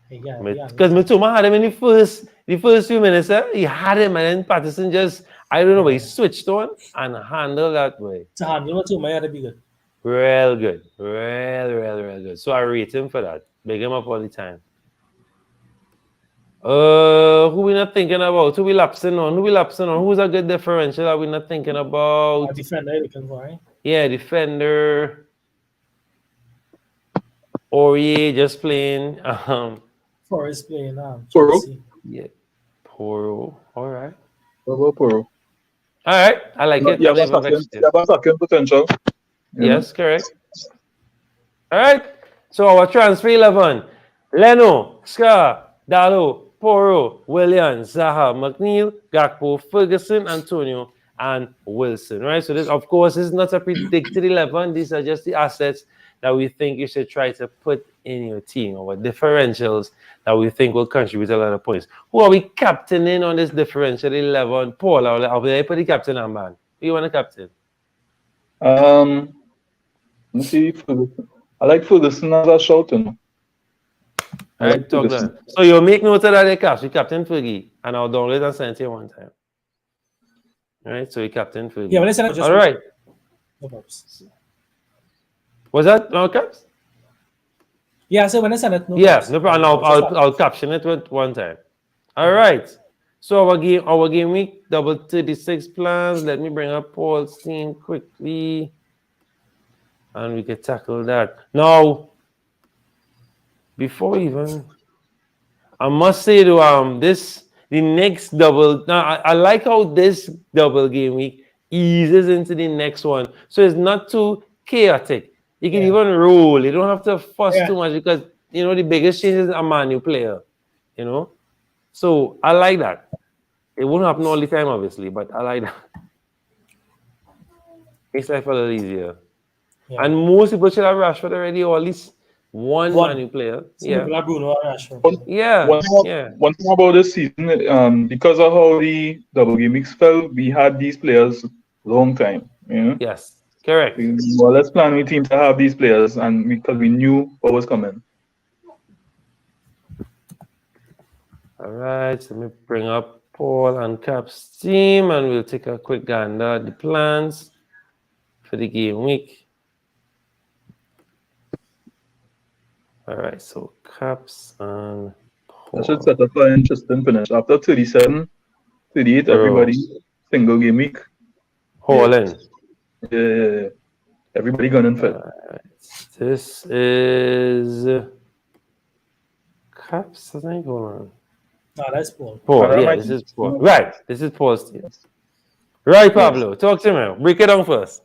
[SPEAKER 2] Because Matoma had him in the first few minutes. He had him, and then Patterson just, I don't know, but he switched on and handled that way.
[SPEAKER 4] To handle Matoma, had to be good.
[SPEAKER 2] Real good. Real good. So I rate him for that. Big him up all the time. Who we not thinking about? Who we lapsing on? Who's a good differential that we not thinking about?
[SPEAKER 4] Defender you're looking for, right?
[SPEAKER 2] Yeah, defender. Aurier just playing.
[SPEAKER 4] Forest playing
[SPEAKER 3] Poro.
[SPEAKER 4] Chelsea.
[SPEAKER 2] Yeah. Poro. All right.
[SPEAKER 3] What about Poro?
[SPEAKER 2] All right. I like it.
[SPEAKER 3] You have attacking potential.
[SPEAKER 2] Yes, correct. All right. So our transfer 11. Leno, Scar, Dalo, Poro, Williams, Zaha, McNeil, Gakpo, Ferguson, Antonio, and Wilson. Right. So this, of course, is not a predicted 11. These are just the assets that we think you should try to put in your team, or differentials that we think will contribute a lot of points. Who are we captaining on this differential 11? Paul, I'll put the captain on, man. Who you want to captain?
[SPEAKER 3] Let's see. I like Ferguson as a shout.
[SPEAKER 2] All right, talk then. So you'll make note of that, caps. You captain Fergie, and I'll download it and send it to you one time. All right, so you captain Fergie.
[SPEAKER 4] Yeah, when I send it, just
[SPEAKER 2] all right.
[SPEAKER 4] No problems.
[SPEAKER 2] Was that no caps?
[SPEAKER 4] Yeah, so when I send it, no
[SPEAKER 2] yes,
[SPEAKER 4] problems.
[SPEAKER 2] no problem. I'll caption it with one time. All right. So our game week double 36 plans. Let me bring up Paul's team quickly, and we can tackle that now. Before even, I must say to the next double. Now I like how this double game week eases into the next one, so it's not too chaotic. You can even roll. You don't have to fuss too much because the biggest change is a manual player. So I like that. It won't happen all the time, obviously, but I like that. Makes life a little easier. Yeah. And most people should have Rashford already, or at least one manual player.
[SPEAKER 4] Bruno or Rashford.
[SPEAKER 3] One thing about this season, because of how the double game weeks fell, we had these players long time.
[SPEAKER 2] Yes. Correct.
[SPEAKER 3] Well, let's plan with team to have these players, and because we knew what was coming.
[SPEAKER 2] All right, so let me bring up Paul and Cap's team, and we'll take a quick gander at the plans for the game week. All right, so Caps and Paul.
[SPEAKER 3] That should set up an interesting finish. After 37, 38, everybody single game week.
[SPEAKER 2] All in.
[SPEAKER 3] Yeah. Everybody gunning fit.
[SPEAKER 2] This is Caps, I think. Hold on.
[SPEAKER 4] No, that's Paul.
[SPEAKER 2] This is Paul. Right, this is Paul's team. Right, Pablo, talk to me. Break it down first.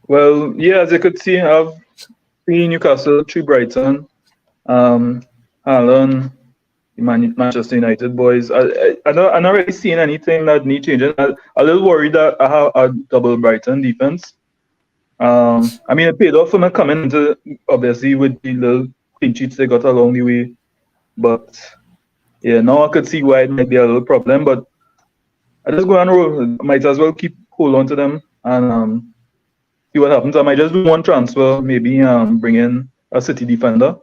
[SPEAKER 3] Well, as you could see, I have 3 Newcastle, 3 Brighton, Haaland, Manchester United boys. I'm not really seeing anything that need changing. I'm a little worried that I have a double Brighton defense. It paid off for me coming into, obviously, with the little clean sheets they got along the way. But, now I could see why it might be a little problem. But I just go and roll. Might as well hold on to them and see what happens. I might just do one transfer, maybe bring in a City defender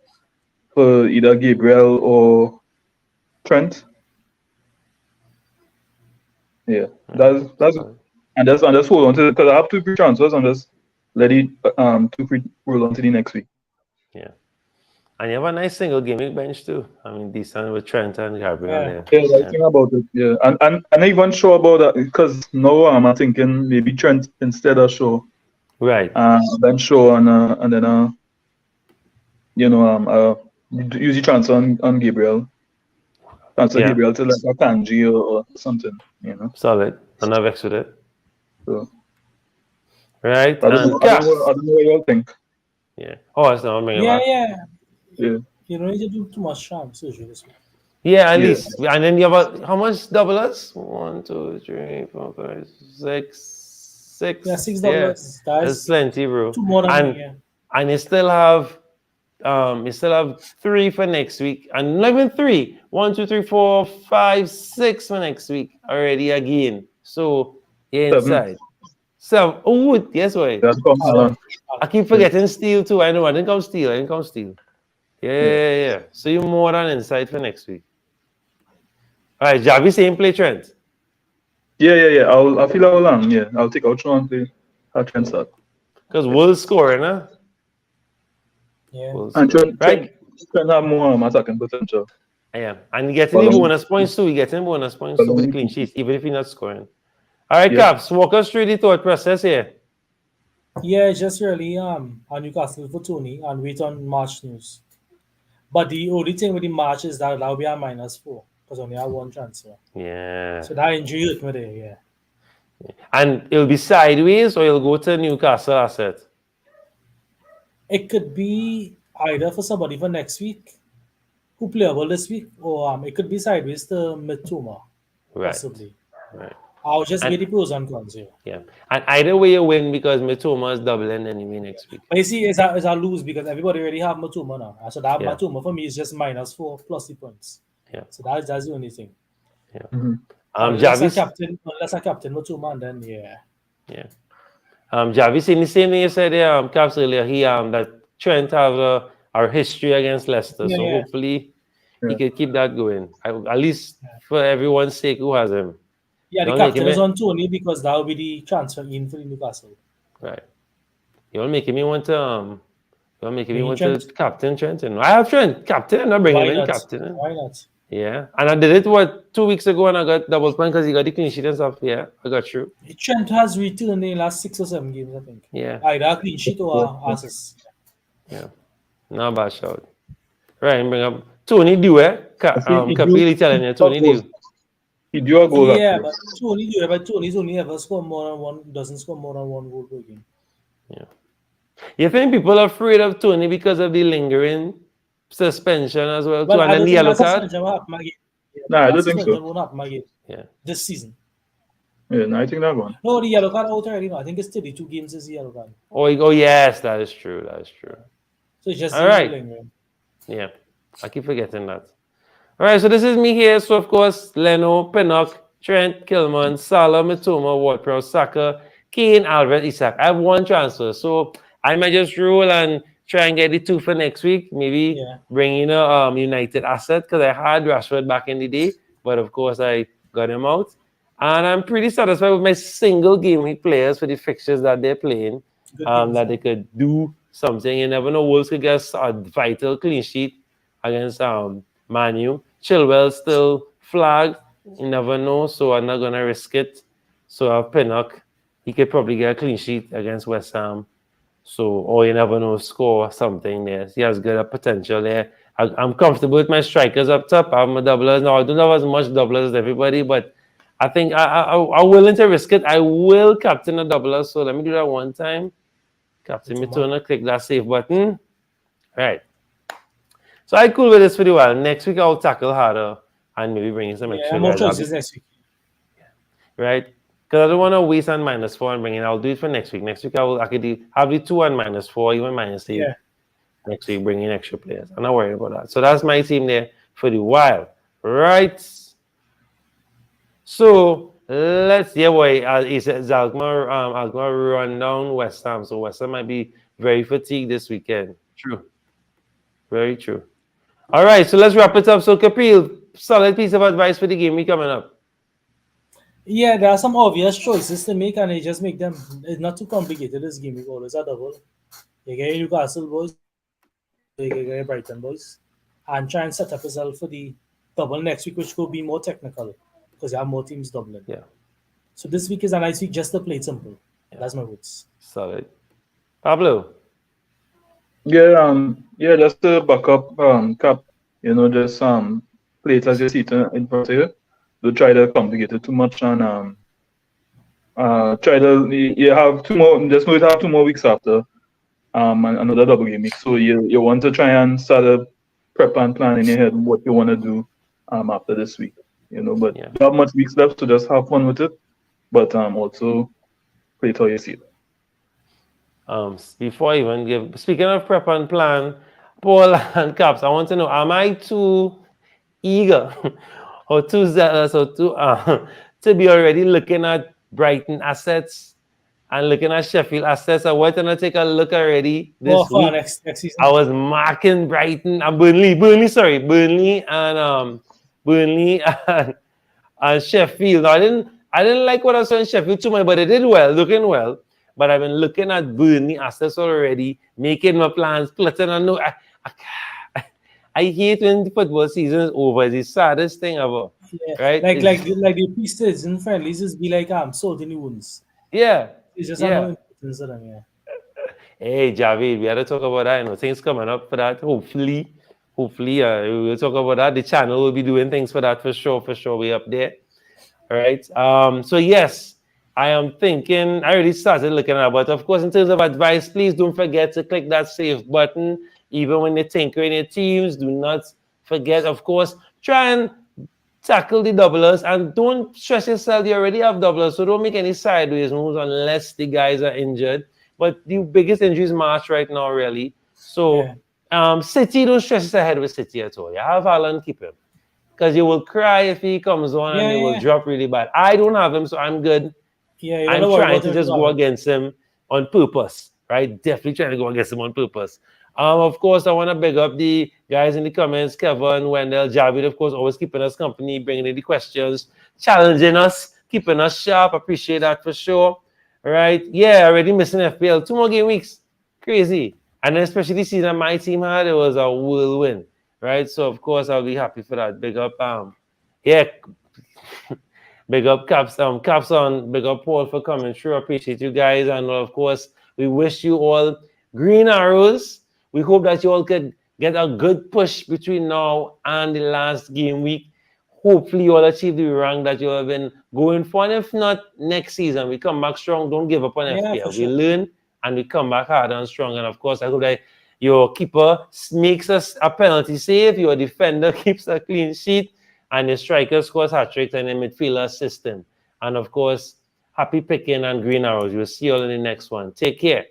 [SPEAKER 3] for either Gabriel or Trent. Yeah, that's and just hold on to it because I have 2 free transfers and just let it roll on to the next week.
[SPEAKER 2] Yeah. And you have a nice single gimmick bench too. I mean, decent with Trent and Gabriel
[SPEAKER 4] Yeah.
[SPEAKER 2] there.
[SPEAKER 3] Yeah, I think about it. Yeah, and I'm even sure about that because now I'm thinking maybe Trent instead of Shaw,
[SPEAKER 2] Right.
[SPEAKER 3] then Shaw and then usually transfer on Gabriel, transfer
[SPEAKER 2] Yeah.
[SPEAKER 3] Gabriel to like a Kanji or something, you know.
[SPEAKER 2] Solid. I'm not vexed with it.
[SPEAKER 3] So
[SPEAKER 2] Right.
[SPEAKER 3] I don't know.
[SPEAKER 2] And
[SPEAKER 3] I don't know. I
[SPEAKER 2] Caps.
[SPEAKER 3] don't know what y'all think.
[SPEAKER 2] Yeah. Oh, it's not bring it
[SPEAKER 4] Yeah,
[SPEAKER 2] back.
[SPEAKER 4] yeah.
[SPEAKER 3] Yeah,
[SPEAKER 4] You don't need to do too much surgery this week.
[SPEAKER 2] Yeah, at
[SPEAKER 3] yeah.
[SPEAKER 2] least. And then you have how much doublers? 1, 2, 3, 4, 5, 6, 6.
[SPEAKER 4] Yeah, $6.
[SPEAKER 2] Yeah. That's
[SPEAKER 4] That's
[SPEAKER 2] plenty, bro.
[SPEAKER 4] two more than me.
[SPEAKER 2] And
[SPEAKER 4] Yeah.
[SPEAKER 2] and you still have 3 for next week. And not even 3. 1, 2, 3, 4, 5, 6 for next week already again. So you're
[SPEAKER 3] 7.
[SPEAKER 2] inside. So yes, wait.
[SPEAKER 3] That's come along.
[SPEAKER 2] I keep forgetting steel too. I know I didn't come steel. Yeah. So you're more than inside for next week. All right, Javi, same play Trent.
[SPEAKER 3] Yeah. I feel how long. Yeah, I'll take out Shaw and play Trent start.
[SPEAKER 2] Because Wolves scoring, huh?
[SPEAKER 4] Yeah.
[SPEAKER 2] Wolves
[SPEAKER 3] And
[SPEAKER 2] scoring. Right?
[SPEAKER 3] Trent have more attacking potential.
[SPEAKER 2] Yeah. And you getting the bonus points too. You getting bonus points too with the clean sheets, even if you're not scoring. All right,
[SPEAKER 3] Yeah.
[SPEAKER 2] Caps, walk us through the thought process here.
[SPEAKER 4] Yeah, just really on Newcastle for Tony and wait on March news. But the only thing with the March is that will be a -4 because only have one transfer.
[SPEAKER 2] Yeah.
[SPEAKER 4] So that injury hurt me there, yeah.
[SPEAKER 2] And it'll be sideways or you'll go to Newcastle asset.
[SPEAKER 4] It could be either for somebody for next week who playable this week, or it could be sideways to Mitoma,
[SPEAKER 2] Right.
[SPEAKER 4] possibly.
[SPEAKER 2] Right.
[SPEAKER 4] I'll just
[SPEAKER 2] And-
[SPEAKER 4] get the pros and cons here.
[SPEAKER 2] Yeah. And either way you win because Mitoma is doubling anyway next week.
[SPEAKER 4] But you see, it's a lose because everybody already have Matuma now. So that
[SPEAKER 2] Yeah.
[SPEAKER 4] Matuma for me is just -4 plus the points.
[SPEAKER 2] Yeah.
[SPEAKER 4] So that's the only thing.
[SPEAKER 2] Javi,
[SPEAKER 4] Unless I captain Matuma, and then yeah.
[SPEAKER 2] Javi saying the same thing you said there, Caps earlier. He that Trent have our history against Leicester, so
[SPEAKER 4] Yeah.
[SPEAKER 2] hopefully he
[SPEAKER 3] Yeah.
[SPEAKER 2] can keep that going. At least for everyone's sake who has him.
[SPEAKER 4] Yeah, the
[SPEAKER 2] Don't make
[SPEAKER 4] captain
[SPEAKER 2] him
[SPEAKER 4] is on Tony because that will be the transfer in for the Newcastle.
[SPEAKER 2] Right. You want making me want to
[SPEAKER 4] Bring Trent?
[SPEAKER 2] captain Trenton. I have Trent captain. I'm not bringing
[SPEAKER 4] Why
[SPEAKER 2] him in
[SPEAKER 4] not?
[SPEAKER 2] captain.
[SPEAKER 4] Why not?
[SPEAKER 2] Yeah, and I did it 2 weeks ago, and I got double point because he got the clean sheet and stuff. Yeah, I got through.
[SPEAKER 4] Trent has returned in the last 6 or 7 games, I think.
[SPEAKER 2] Yeah,
[SPEAKER 4] Either a clean sheet or assist.
[SPEAKER 2] not bad shout. Right, bring up Tony Dew. Kapili telling you Tony Dew.
[SPEAKER 3] He do a goal.
[SPEAKER 4] Yeah,
[SPEAKER 3] actually.
[SPEAKER 4] but Tony's only ever scored more than one. Doesn't score more than one goal per game.
[SPEAKER 2] You think people are afraid of Tony because of the lingering suspension as well, too, and then the yellow card?
[SPEAKER 3] Nah, I don't think so.
[SPEAKER 4] Won't happen again.
[SPEAKER 2] Yeah.
[SPEAKER 4] This season.
[SPEAKER 3] Yeah, no, I think that one.
[SPEAKER 4] No, the yellow card out already. No, I think it's 32 games is the yellow card.
[SPEAKER 2] Oh, yes, that is true.
[SPEAKER 4] So it's just
[SPEAKER 2] All right.
[SPEAKER 4] lingering.
[SPEAKER 2] Yeah, I keep forgetting that. All right, so this is me here. So, of course, Leno, Pinnock, Trent, Kilman, Salah, Mitoma, Ward-Prowse, Saka, Kane, Albert, Isak. I have one transfer. So, I might just roll and try and get the 2 for next week. Maybe bring in a United asset because I had Rashford back in the day. But, of course, I got him out. And I'm pretty satisfied with my single game week players for the fixtures that they're playing. That they could do something. You never know. Wolves could get a vital clean sheet against Man U. Chilwell still flagged. You never know. So I'm not going to risk it. So I have Pinnock. He could probably get a clean sheet against West Ham. So, or you never know, score something there. He has good potential there. I'm comfortable with my strikers up top. I have my doublers. Now, I don't have as much doublers as everybody, but I think I'm willing to risk it. I will captain a doubler. So let me do that one time. Captain Mitoma, click that save button. Right. So I'm cool with this for a while. Next week I'll tackle harder and maybe bring in some extra.
[SPEAKER 4] More choices next week.
[SPEAKER 2] Right. Because I don't want to waste on -4 and bring in. I'll do it for next week. Next week I could have the 2 and -4, even -8.
[SPEAKER 4] Yeah.
[SPEAKER 2] Next week bring in extra players. I'm not worried about that. So that's my team there for the while. Right. So let's Alkmaar run down West Ham. So West Ham might be very fatigued this weekend. True. Very true. All right, so let's wrap it up. So Kapil, solid piece of advice for the game week coming up.
[SPEAKER 4] Yeah, there are some obvious choices to make, and they just make them. It's not too complicated. This game week always a double. You get Newcastle boys, Brighton boys, and try and set up yourself for the double next week, which will be more technical because you have more teams doubling.
[SPEAKER 2] Yeah.
[SPEAKER 4] So this week is a nice week just to play it simple. That's my words.
[SPEAKER 2] Solid. Pablo.
[SPEAKER 3] Yeah, just to back up, Cap, just play it as you see it in front of you. Don't try to complicate it too much, and try to you have two more. Just know you have 2 more weeks after, and another double game week. So you want to try and start a prep and plan in your head what you want to do, after this week. But
[SPEAKER 2] Yeah.
[SPEAKER 3] you have much weeks left, so just have fun with it. But also play it how you see it.
[SPEAKER 2] Before I even speaking of prep and plan, Paul and Caps, I want to know, am I too eager or too zealous or too to be already looking at Brighton assets and looking at Sheffield assets? I want to take a look already this
[SPEAKER 4] For
[SPEAKER 2] week.
[SPEAKER 4] next season.
[SPEAKER 2] I was marking Brighton and Burnley and Sheffield. Now, I didn't like what I saw in Sheffield too much, but they did well, looking well. But I've been looking at Burnley assets already, making my plans, plotting. I know I hate when the football season is over. It's the saddest thing ever.
[SPEAKER 4] Yeah.
[SPEAKER 2] Right?
[SPEAKER 4] Like the pre-season friendlies just be like salt in the wounds.
[SPEAKER 2] Yeah.
[SPEAKER 4] It's just
[SPEAKER 2] Yeah.
[SPEAKER 4] no importance to them, yeah.
[SPEAKER 2] Hey, Javid, we had to talk about that. Things coming up for that. Hopefully, we'll talk about that. The channel will be doing things for that for sure. We're up there. All right. So yes, I am thinking. I already started looking at it, but of course, in terms of advice, please don't forget to click that save button. Even when you're tinkering your teams, do not forget. Of course, try and tackle the doublers and don't stress yourself. You already have doublers, so don't make any sideways moves unless the guys are injured. But the biggest injury is March right now, really. So, City, don't stress yourself ahead with City at all. You have Haaland, keep him. Because you will cry if he comes on and he will drop really bad. I don't have him, so I'm good.
[SPEAKER 4] Yeah,
[SPEAKER 2] I'm trying to just go against him on purpose, right? Definitely trying to go against him on purpose. Of course, I want to big up the guys in the comments, Kevin, Wendell, Javid, of course, always keeping us company, bringing in the questions, challenging us, keeping us sharp. Appreciate that for sure. All right. Yeah, already missing FPL. 2 more game weeks. Crazy. And then especially this season my team had, it was a whirlwind. Right. So of course I'll be happy for that. Big up big up Caps on, big up Paul for coming through. Appreciate you guys. And of course, we wish you all green arrows. We hope that you all could get a good push between now and the last game week. Hopefully you all achieve the rank that you have been going for. And if not, next season we come back strong. Don't give up on FPL. We learn and we come back harder and strong. And of course, I hope that your keeper makes us a penalty save, your defender keeps a clean sheet, and your striker scores hat-tricks and the midfielder assist him. And of course, happy picking and green arrows. We'll see you all in the next one. Take care.